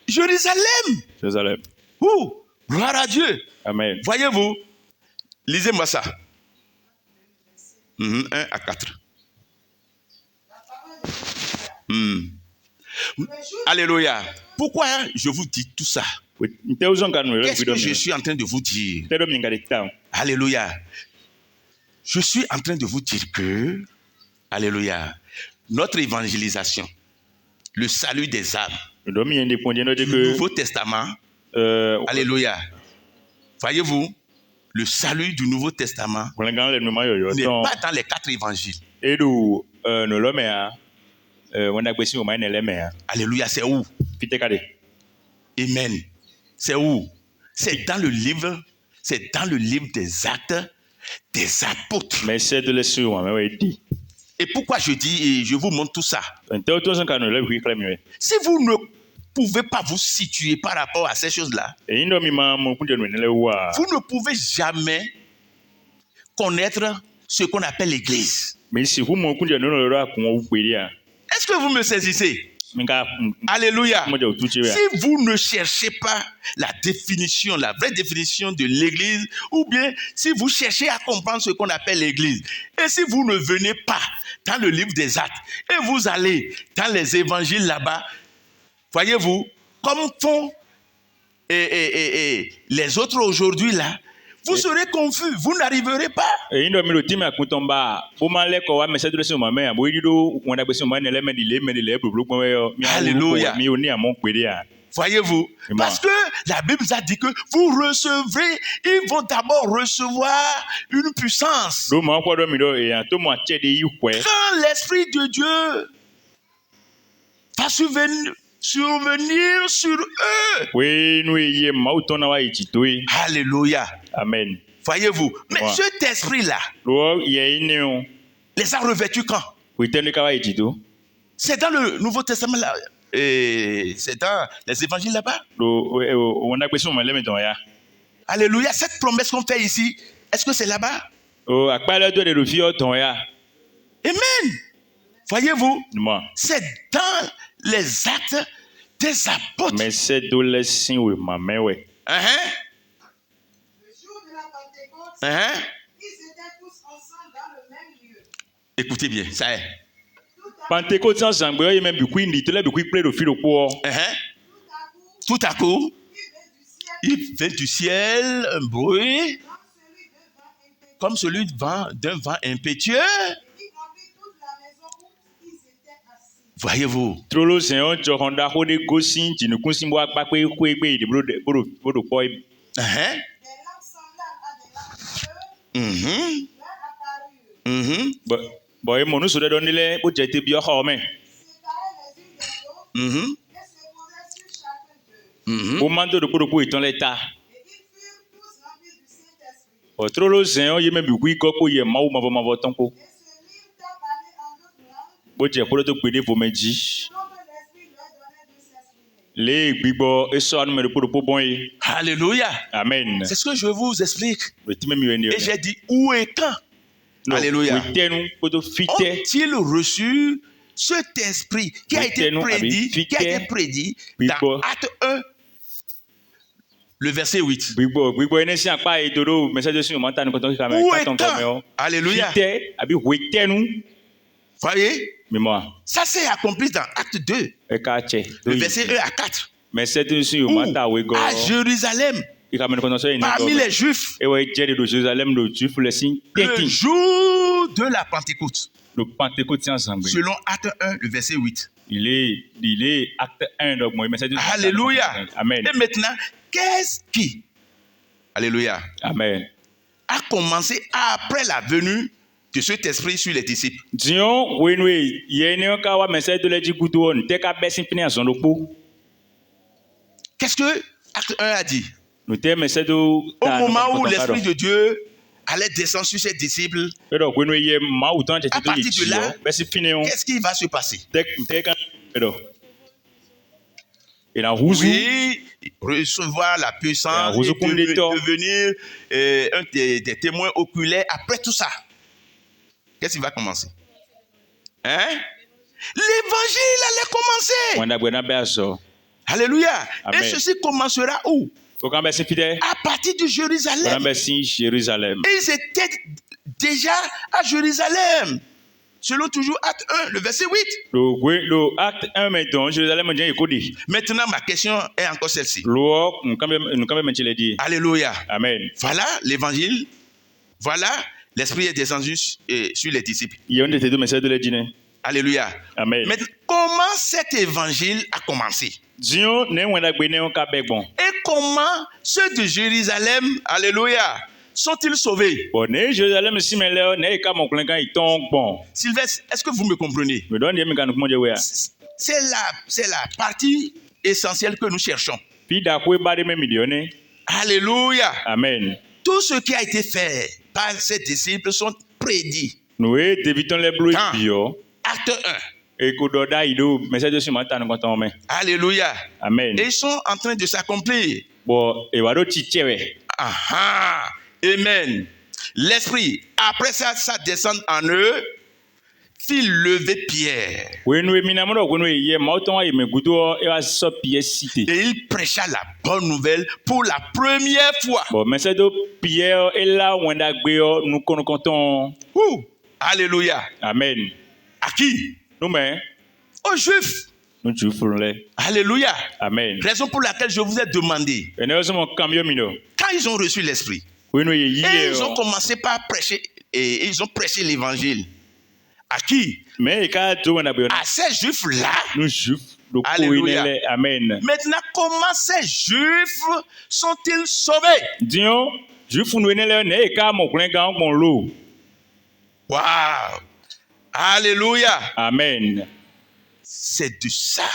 Jérusalem. Jérusalem. Où? Gloire à Dieu. Amen. Voyez-vous, lisez-moi ça. 1 à 4. Alléluia. Pourquoi je vous dis tout ça? Qu'est-ce que je suis en train de vous dire? Alléluia. Je suis en train de vous dire que, alléluia, notre évangélisation, le salut des âmes, le Nouveau Testament, alléluia. Voyez-vous, le salut du Nouveau Testament n'est pas dans les 4 évangiles. Alléluia, c'est où? Amen. C'est où? C'est dans le livre des Actes des Apôtres. Et pourquoi je dis et je vous montre tout ça? Si vous ne pouvez pas vous situer par rapport à ces choses-là, vous ne pouvez jamais connaître ce qu'on appelle l'Église. Est-ce que vous me saisissez? Alléluia. Si vous ne cherchez pas la définition, la vraie définition de l'Église, ou bien si vous cherchez à comprendre ce qu'on appelle l'Église, et si vous ne venez pas dans le livre des Actes, et vous allez dans les évangiles là-bas, voyez-vous, comme font les autres aujourd'hui là, vous serez confus, vous n'arriverez pas. Alléluia. Voyez-vous, parce que la Bible a dit que vous recevrez, ils vont d'abord recevoir une puissance. Quand l'Esprit de Dieu va survenir sur eux. Alléluia. Amen. Voyez-vous, mais cet esprit-là les a revêtus quand? C'est dans le Nouveau Testament là. C'est dans les évangiles là-bas. Alléluia. Cette promesse qu'on fait ici, est-ce que c'est là-bas? Amen. Voyez-vous, c'est dans les Actes des Apôtres. Le jour de la Pentecôte, ils étaient tous ensemble dans le même lieu. Écoutez bien, ça est. Pentecôte sans sangbé, il même beaucoup indi, tout Tout à coup, il vint du ciel un bruit comme celui d'un vent impétueux. Voyez-vous. Alléluia. Amen. C'est ce que je vous explique. Et j'ai dit où et quand. Alléluia. Ont-ils reçu cet esprit qui a été prédit dans Acte 1 le verset 8. gbigbo ene si akpa edoro message si o manta ni koto ka me Où ka est ton ka me o quand? Alléluia. fite abi wetenu Voyez, mémoire ça s'est accompli dans Acte 2, e ka che le verset 1 à 4. message si o Où, manta we go à Jérusalem, e ka me koto so ene parmi go les Juifs, e we je de Jérusalem do juif le sin le teki jour de la Pentecôte, le Pentecôte ensemble selon Acte 1, le verset 8. il est acte 1 donc moi message Alléluia. amen Et maintenant, qu'est-ce qui, alléluia, amen a commencé après la venue de cet esprit sur les disciples? dion wenwe yene ka wa message de leji kutu on te ka besin fini ason lopo Qu'est-ce que Acte 1 a dit? nous te message Au moment où l'Esprit de Dieu allait descendre sur ses disciples, pero wenwe ye ma utan te à te partir de là, besin fini on qu'est-ce qui va se passer? te ka pero et la rouzu Oui, recevoir la puissance et devenir un des témoins oculaires après tout ça. Qu'est-ce qui va commencer? Hein? L'évangile allait commencer. wanda bwena beso Alléluia. Amen. Et ceci commencera où? faut quand besin fide À partir de wanda Jérusalem. besin Jérusalem Et ils étaient déjà à Jérusalem. Selon toujours Acte 1, le verset 8. le acte 1 maintenant Jérusalem dit ekodi Maintenant, ma question est encore celle-ci. lo nous quand même le dit Alléluia. amen Voilà l'évangile. Voilà, l'esprit est descendu sur les disciples. yonde te do message de ledine Alléluia. amen Mais comment cet évangile a commencé? dion ne wanda gbe ne on ka be bon Et comment ceux de Jérusalem, alléluia, sont-ils sauvés? bon ne Jérusalem si me le ne ka mon klen kan iton bon Sylvestre, est-ce que vous me comprenez? me donne yemi kan ko je we C'est la partie essentielle que nous cherchons. fi da ko ba de me millionne Alléluia. amen Tout ce qui a été fait par ces disciples sont prédits. nous e débutant les blue Quand? bio Acte 1. e ko do da ido message de manta no konton me Alléluia. amen Et ils sont en train de s'accomplir. bon e wa do ti chewe Ah, amen. L'Esprit, après ça, ça descend en eux, fit lever Pierre. we no mi na mo do ko no ye ma ton aye me gudo e wa so pie cité Et il prêcha la bonne nouvelle pour la première fois. bon message de Pierre et là wanda gbe o nous konton Ouh, alléluia. amen À qui? nous mais Aux Juifs. nous tu fourle Alléluia. amen Raison pour laquelle je vous ai demandé, et ne so cambio mino quand ils ont reçu l'Esprit, we no ye et ils ont yi commencé par prêcher, et ils ont prêché l'évangile. À qui? mais ka do wanda be À ces Juifs-là. nous juif do ko Alléluia. inele amen Maintenant, comment ces Juifs sont-ils sauvés? dion juif no inele ne ka mo klen gan bon lo Waouh! Alléluia! amen C'est de ça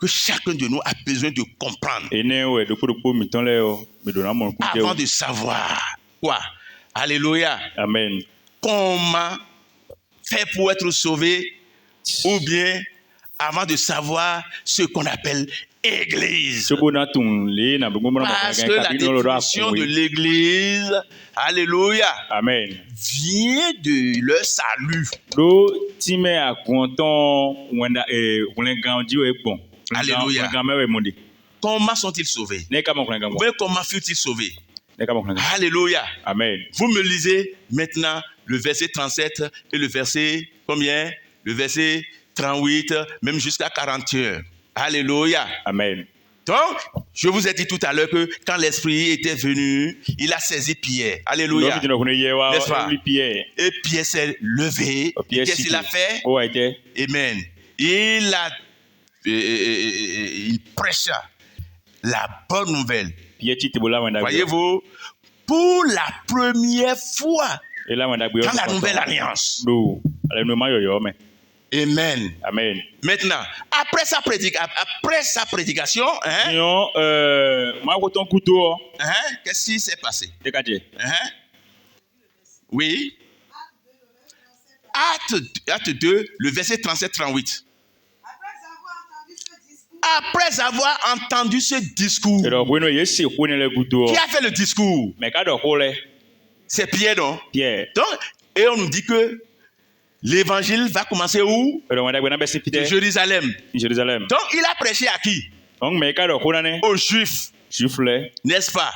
que chacun de nous a besoin de comprendre ene we do ko mi ton le o me do na mo ku avant de savoir quoi. Alléluia! amen Comment faire pour être sauvé, ou bien avant de savoir ce qu'on appelle Église. so bona tun le na bo mo na Parce ka que la ka no lo définition de l'Église, alléluia, amen vient de leur salut. do time akonton wanda klen gan di we bon Alléluia. gan me we monde Comment sont-ils sauvés? ne ka mo klen gan bon Mais comment furent-ils sauvés? ne ka mo klen gan Alléluia. amen Vous me lisez maintenant le verset 37 et le verset combien? Le verset 38, même jusqu'à 41. Alléluia. amen Donc, je vous ai dit tout à l'heure que quand l'Esprit était venu, il a saisi Pierre. Alléluia. do no ko ye wa N'est-ce pas? lui Pierre Et Pierre s'est levé. Pierre Qu'est-ce qu'il a fait? o été Amen. Il prêcha la bonne nouvelle. Pierre ti bola wanda Voyez-vous, pour la première fois et là wanda gbe dans la nouvelle alliance. do ale no ma yo me Amen. amen Maintenant, après sa prédication, hein, dion ma ko ton couteau hein, qu'est-ce qui s'est passé? te ka je Hein? Oui. Acte 2, le verset 37-38. Après avoir entendu ce discours, pero bueno ye se ko ne le couteau qui a fait le discours? mais ka do ko le C'est Pierre, non? Pierre Donc, et on nous dit que l'évangile va commencer où? pero wanda gbe na be se De pite Jérusalem. Jérusalem Donc, il a prêché à qui? donc mais ka do ko na ne Aux Juifs. juif lɛ n'est-ce pas?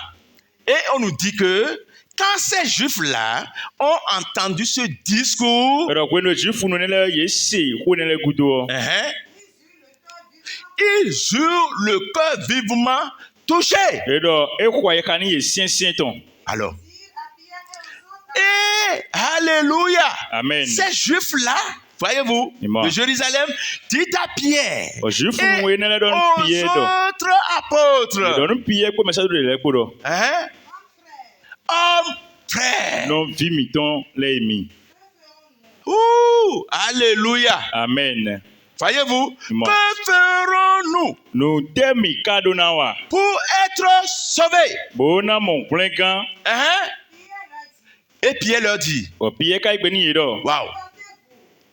Et on nous dit que quand ces juifs-là ont entendu ce discours, ɛdɔ ko eno juif nu ne lɛ ye se ko ne lɛ gudo hein, ils eurent le cœur vivement touché. ɛdɔ ekɔ ye ka ni ye siɛsiɛ tɔn Alors, et alléluia, amen ces juifs-là, voyez-vous, Dis-moi. de Jérusalem, dit à Pierre ɔ juif et nu ye ne lɛ dɔn aux pie dɔ autres apôtres, ɛdɔ nu pie ko mɛsa do de lɛ ko dɔ hein, hommes frères. nɔvi mi tɔn lɛ mi Ouh, alléluia. amen Voyez-vous, Dis-moi. que ferons-nous nu tɛ mi ka do na wa pour être sauvés? bona mɔ kplɛ gan Hein? Et Pierre leur dit, ɔ pie ka gbe ni ye dɔ waouh,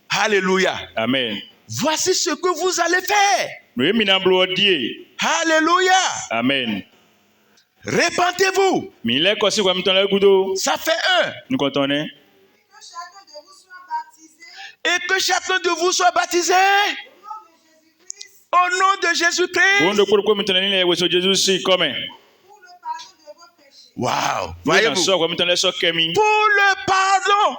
alléluia. amen Voici ce que vous allez faire. nu ye mina blo die Alléluia. amen Répentez-vous. mi lɛ kɔsi kɔ mi tɔn lɛ gudo Ça fait un. nu kɔtɔn nɛ Que chacun de vous soit baptisé Et que chacun de vous soit baptisé au nom de Jésus-Christ au nom de bon de Jésus-Christ. ko mi tɔn lɛ ni lɛ weso jesu si kɔmɛ pour le pardon de vos péchés. Waouh. nu ye na Voyez-vous. sɔ kɔ mi tɔn lɛ sɔ kɛmi Pour le pardon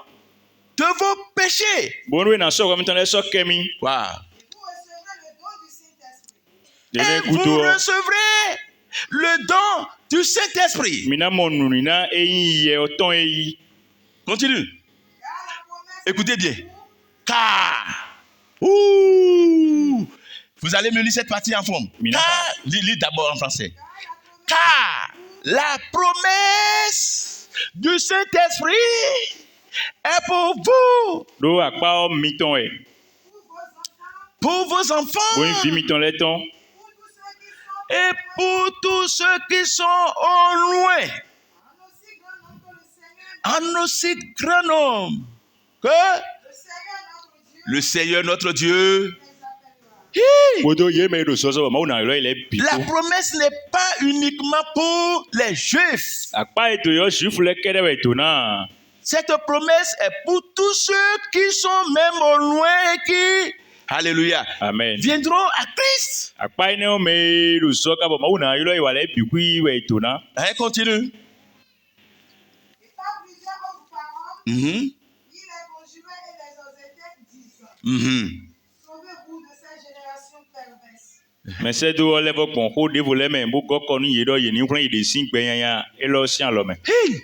de vos péchés. bon nu ye na sɔ kɔ mi tɔn lɛ sɔ kɛmi Waouh. Vous recevrez le don du Saint-Esprit. Et dene vous gudo recevrez le don du Saint-Esprit. mina mɔ nunu na eyi yɛ ɔtɔn eyi Continue. Car la promesse Écoutez bien. Car. Ouh. Vous allez me lire cette partie en forme. Mina. Car. Lis d'abord en français. car la Car la promesse promesse du Saint-Esprit est pour vous, do akpa mi tɔn yɛ pour vos enfants, pour vos enfants bon fi mi tɔn lɛ tɔn pour tous ceux qui sont, et pour tous ceux qui sont au loin, en aussi grand nombre que le Seigneur, en aussi grand nombre que le Seigneur notre Dieu, le Seigneur notre Dieu. les appellera. Hi. wodo ye me do sɔsɔ mawu na yɔrɔ yi lɛ bi La ko promesse n'est pas uniquement pour les Juifs. akpa eto yɔ juif lɛ kɛ ɖe eto na Cette promesse est pour tous ceux qui sont même au loin et qui, alléluia, amen viendront à Christ. akpa yi ne wo me do sɔ kabɔ mawu na yɔrɔ yi wa lɛ bi kui wɔ eto na Hein, continue. Et par plusieurs autres paroles, Mhm, il les conjurait et les exhortait, disant, mhm. sauvez-vous de cette génération perverse. mɛsɛ do lɛ fɔ kpɔn ko de vo lɛ mɛ bo kɔkɔ nu ye dɔ ye ni kura yi de si gbɛnyanya elɔ si alɔ mɛ Hi.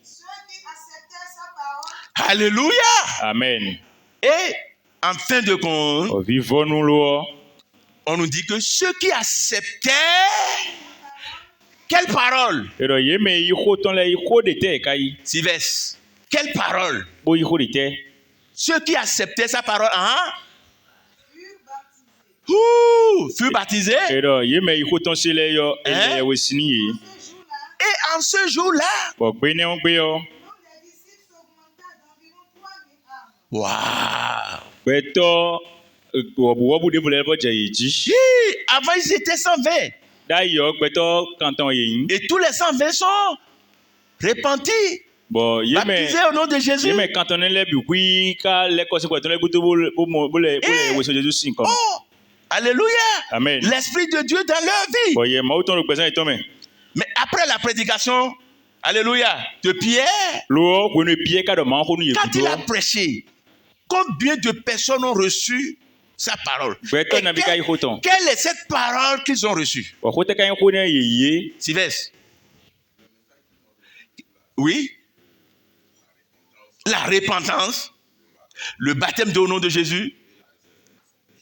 Ceux qui acceptèrent sa parole Alléluia. amen Et en fin de compte, ɔvi vɔnu lɔ on nous dit que ceux qui acceptaient, quelle parole? erɔ ye me yi ko tɔn lɛ yi ko de tɛ ka yi 6 vers. Quelle parole? bo yi ko de tɛ Ceux qui acceptaient sa parole, hein? furent baptisés. Furent baptisés. erɔ ye me yi ko tɔn se lɛ yɔ Hein? elɛ wosini ye Ce jour-là, Et en ce jour-là, bɔn gbenɛwo gbe yɔ. le nombre des disciples s'augmenta d'environ 3000 âmes. waouh! gbɛtɔ wɔbu de volɛ bɔ dze yi dzi Hi. Avant, ils étaient 120. da yɔ gbɛtɔ kantɔn ye yin Et tous les 120 sont repentis, bɔn ye baptisés mɛ au nom de Jésus. ye mɛ kantɔn ne lɛ bi kui ka lɛ kɔsi gbɛtɔ lɛ gudo bo lɛ woso jesu si nkɔmɔ Oh, alléluia! amen L'Esprit de Dieu dans leur vie. bɔn ye mawu tɔn do gbɛsɛn yi tɔn mɛ Mais après la prédication, alléluia, de Pierre, lɔ ko ne pie ka dɔ maa ko nu ye quand il a gudo prêché, combien de personnes ont reçu sa parole? gbɛtɔ Et na bi ka yi ko tɔn quelle est cette parole qu'ils ont reçue? bɔn ko tɛ ka yi ko ne ye ye Sylvestre. Oui. La repentance, le baptême au nom de Jésus,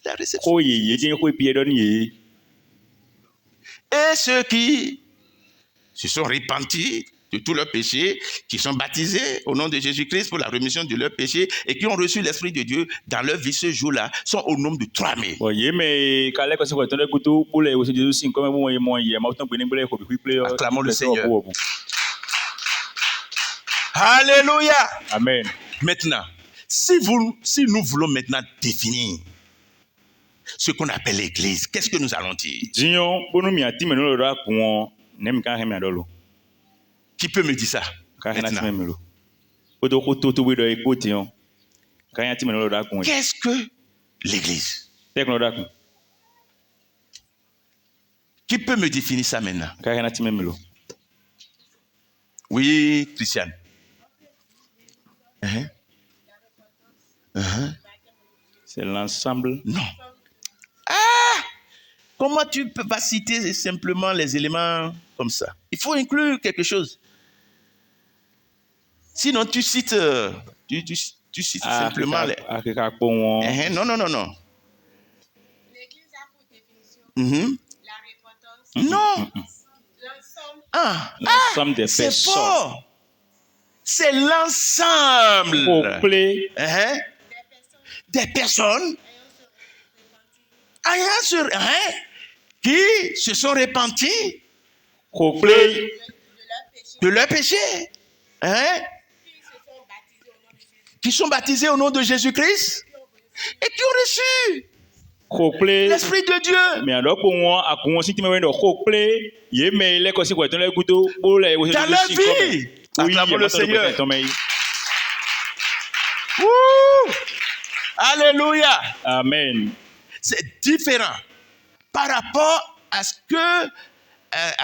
la réception. ko ye ye diɲɛ ko pie dɔ ni ye Et ceux qui se sont repentis de tous leurs péchés, qui sont baptisés au nom de Jésus-Christ pour la rémission de leurs péchés et qui ont reçu l'Esprit de Dieu dans leur vie ce jour-là, sont au nombre de 3000. bɔn ye mɛ ka lɛ kɔsi gbɛtɔ lɛ gudo bo lɛ woso jesu si nkɔmɔ bo ye mɔ ye mawu tɔn gbɛnɛ gbɛlɛ ko bi kui kple yɔ Acclamons le gbɛtɔ Seigneur. wɔ bo. Alléluia. amen Maintenant, si nous voulons maintenant définir ce qu'on appelle l'Église, qu'est-ce que nous allons dire? diɲɔ bonu mi ati mɛ n'o lɔ kun ne mi ka hɛn mi a dɔ lo Qui peut me dire ça? ka hɛn na ti mɛ Maintenant, mi lo o to ko to bi dɔ ye ko tiɲɔ ka hɛn ti mɛ n'o lɔ kun ye qu'est-ce que l'Église? tɛ kun lɔ kun Qui peut me définir ça maintenant? kaka na ti même lo. Oui, Christiane. Uh-huh. Uh-huh. C'est l'ensemble. Non. Ah! Comment tu peux pas citer simplement les éléments comme ça? Il faut inclure quelque chose. Sinon, tu cites, tu cites simplement les... Akeka po won. Uh-huh. Non, non, non, non. L'Église a pour définition Mhm. la repentance, Non. l'ensemble Ah, L'ensemble des c'est personnes. fort. C'est l'ensemble Couplé hein, des personnes des personnes ayant se repentir qui se sont repentis couplé de leur péché, de leur péché, hein, qui se sont baptisés au nom de Jésus, qui sont baptisés au nom de Jésus-Christ et qui ont reçu couplé l'Esprit de Dieu mais alors pour moi à comment si tu me wendo couplé yé mais les quoi ton le couteau pour les dans leur vie. Acclamons le Seigneur. Ouh! Alléluia. Amen. C'est différent par rapport à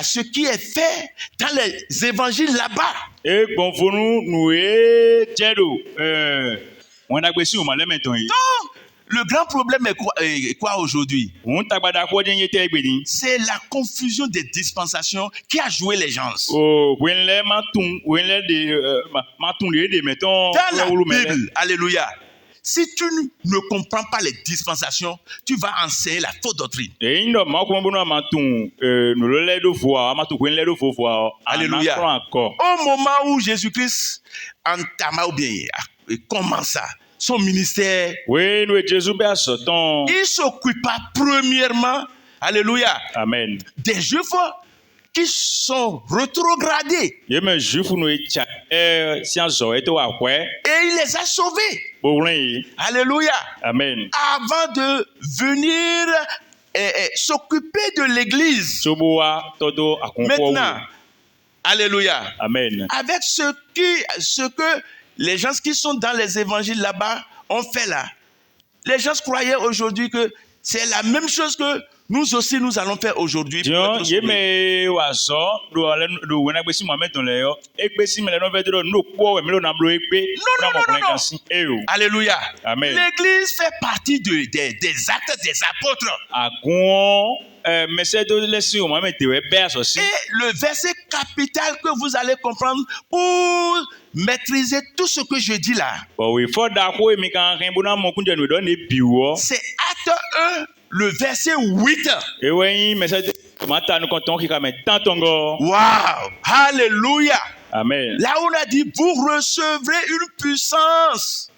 ce qui est fait dans les évangiles là-bas. Et bon pour nous est tiedo on a gbesi o male meton yi. Donc, le grand problème est quoi aujourd'hui? On tagbada ko den yete egbedi. C'est la confusion des dispensations qui a joué les gens. Oh, wenle matun, wenle de matun de meton. Dans la Bible, alléluia. Si tu ne comprends pas les dispensations, tu vas enseigner la fausse doctrine. Et ino ma ko bono matun no le do fo a matun wenle do fo Alléluia. Au moment où Jésus-Christ entama ou bien commença son ministère, oui, nous Jésus be asoton. il s'occupa premièrement, alléluia, Amen. des Juifs qui sont rétrogradés Ye me juif nous echa science et to akwe. et il les a sauvés. Borin. Alléluia. Amen. Avant de venir s'occuper de l'église. Soboa todo akonko. Maintenant, alléluia. Amen. Avec ce que les gens qui sont dans les évangiles là-bas ont fait là. Les gens croyaient aujourd'hui que c'est la même chose que nous aussi nous allons faire aujourd'hui. Dion, ye me waso do wena gbesi mo meton le yo. Egbesi me le no vedro no po we me lo na blo egbe. Non. Alléluia. Amen. L'église fait partie des actes des apôtres. Agon message de laisser au moment de be aussi. Et le verset capital que vous allez comprendre pour maîtriser tout ce que je dis là. Bon oui, faut d'accord mi kan rin bona mo kunje no do ne biwo. C'est Acte 1, le verset 8. Et oui, message mata nous konton ki ka met tantongo. Wow! Alléluia! Amen. Là on a dit, vous recevrez une puissance.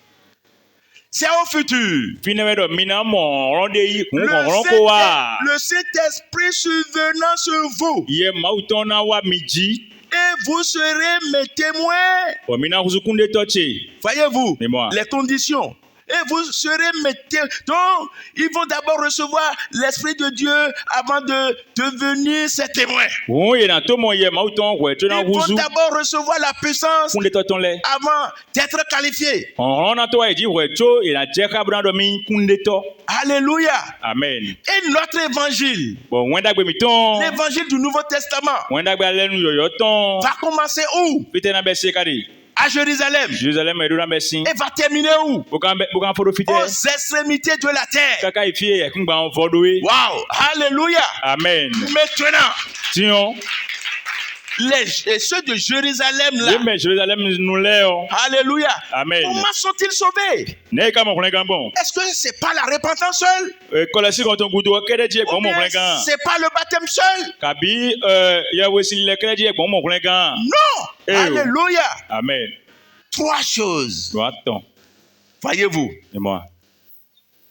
C'est au futur. Finalement, mina mon ronde yi kun Le kon ron ko wa. Saint-Esprit survenant sur vous. Ye mauton na wa miji. Et vous serez mes témoins. O mina kuzukunde toche. Voyez-vous Mais moi. les conditions. Et vous serez mes témoins. Donc, ils vont d'abord recevoir l'Esprit de Dieu avant de devenir ses témoins. O ye na to mo ye mauton ko to na Ils vont kuzu. d'abord recevoir la puissance Kunde toton le. avant d'être qualifiés. On na to wa ji we to e na je ka brando mi kunde to. Alléluia. Amen. Et notre évangile, Bon, wenda gbe mi ton. l'évangile du Nouveau Testament, Wenda gbe lenu yoyo ton. va commencer où? Fite na be se kadi. À Jérusalem. Jérusalem e do na be sin. Et va terminer où? Bukan fodo fite. Aux extrémités de la terre. Kaka ifie e kun gba on fodowe. Wow. Alléluia. Amen. Maintenant, Tion. ceux de Jérusalem Ye là, me Jérusalem nous le o. alléluia. Amen. Comment sont-ils sauvés? Ne ka mo kun kan bon. Est-ce que c'est pas la repentance seule? Kolesi kon ton gudo kede die Ou kon mo bien kun kan. c'est pas le baptême seul? Kabi ya wesi le kede die kon mo kun kan. Non. Eh, Alléluia. Amen. Trois choses. Do attends. Voyez-vous, Et moi.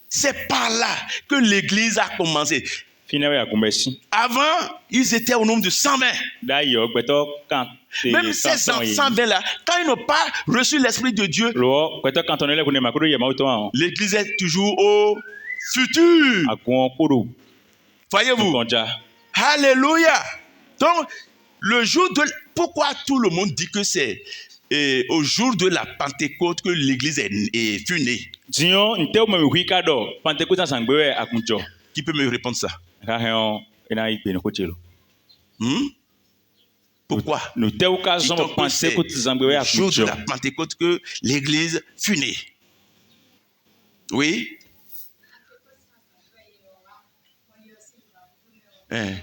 c'est par là que l'église a commencé. Finalement ya kumbesi. Avant, ils étaient au nombre de 120. Da yo gbeto kan. Même ces 120 là, quand ils n'ont pas reçu l'Esprit de Dieu, Lo gbeto kan ton le kun ma ko ye mauton. l'église est toujours au futur. Akon kodo. Voyez-vous? Konja. Alléluia. Donc, le jour de... Pourquoi tout le monde dit que c'est au jour de la Pentecôte que l'église fut née? Dion nte o me wi ka do. Pentecote sangbe akunjo. Qui peut me répondre ça? Ka hen Et na ikpe no kochelo. Pourquoi? Nous te occasion Dit-on de que penser c'est que tu as le jour de la Pentecôte que l'Église fut née. Oui? Hein.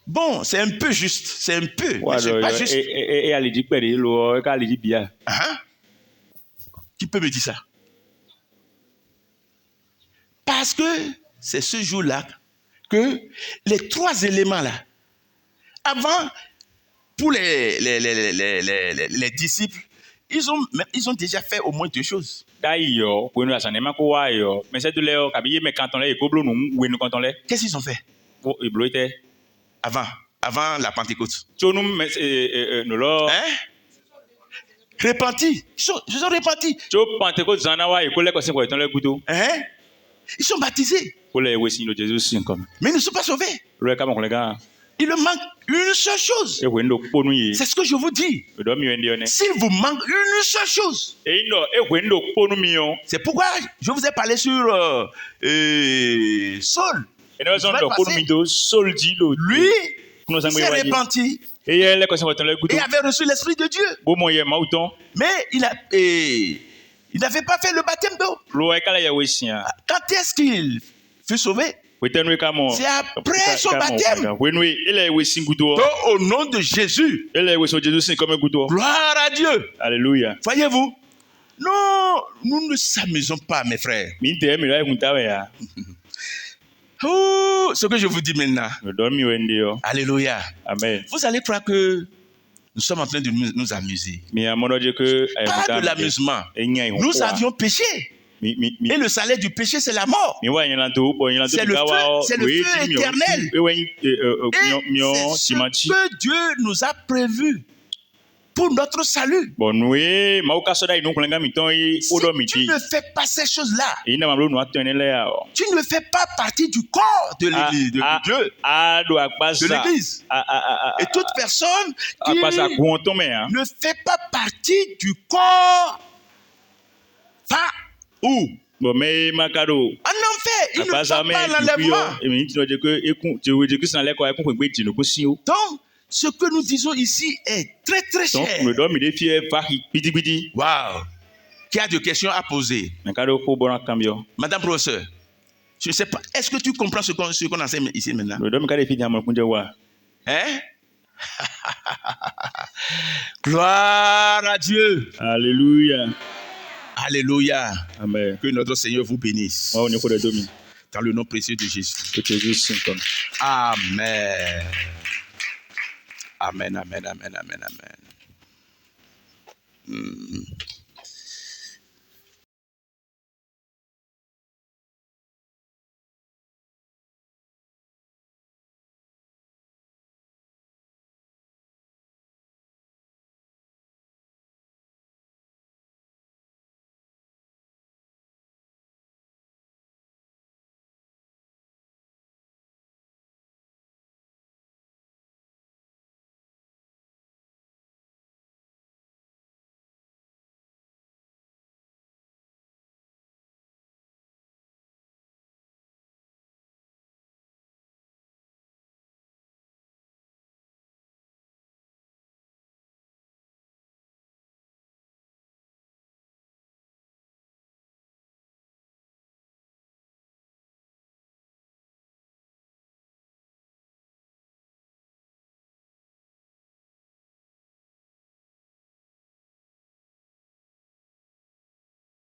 Bon, c'est un peu juste. C'est un peu. Mais c'est pas juste. Et allez dire père lo ka allez dire bien. Hein? Qui peut me dire ça? Parce que c'est ce jour-là que les trois éléments là, avant, pour les disciples, ils ont déjà fait au moins deux choses. D'ailleurs, pour nous la sanema ko wa yo, mais c'est de l'air kabiye me quand on les ko blo nous ou nous quand on les. Qu'est-ce qu'ils ont fait? Bon, et blo était avant la Pentecôte. Tu nous nous là. Hein? Repentis. Ils sont repentis. Tu Pentecôte zana wa e ko le ko se ko ton le couteau. Hein? Ils sont baptisés. Ko le we sin de Jésus sin comme. Mais ils ne sont pas sauvés. Le ka mon les gars. Il leur manque une seule chose. E we ndo po nu yi. C'est ce que je vous dis. Do mi wendi one. S'il vous manque une seule chose. E ndo e we ndo po nu mi on. C'est pourquoi je vous ai parlé sur Saul. Et nous sommes po nu mi do soldi lo. Lui, il s'est repenti. Et il le ko se ko ton le couteau. Et avait reçu l'Esprit de Dieu. Bo mo ye mauton. Mais il n'avait pas fait le baptême d'eau. Lo e kala ya we sin. Quand est-ce qu'il fut sauvé? C'est après son baptême. Donc, au nom de Jésus. Gloire à Dieu. Alléluia. Voyez-vous? Non, nous ne s'amusons pas, mes frères. Oh, ce que je vous dis maintenant. Alléluia. Amen. Vous allez croire que nous sommes en train de nous amuser. Pas de l'amusement. Nous avions péché. Et le salaire du péché, c'est la mort. C'est le feu éternel. Et c'est ce que Dieu nous a prévu pour notre salut. Si tu ne fais pas ces choses-là, tu ne fais pas partie du corps de l'Église, de l'Église. Et toute personne qui ne fait pas partie du corps va où? En enfer, il ne va pas l'enlèvement. Donc, ce que nous disons ici est très très cher. Waouh! Qui a des questions à poser? Madame professeur, je ne sais pas, est-ce que tu comprends ce qu'on enseigne ici maintenant? Hein? Gloire à Dieu. Alléluia. Alléluia. Amen. Que notre Seigneur vous bénisse. Dans le nom précieux de Jésus. Amen. Amen, amen, amen, amen, amen.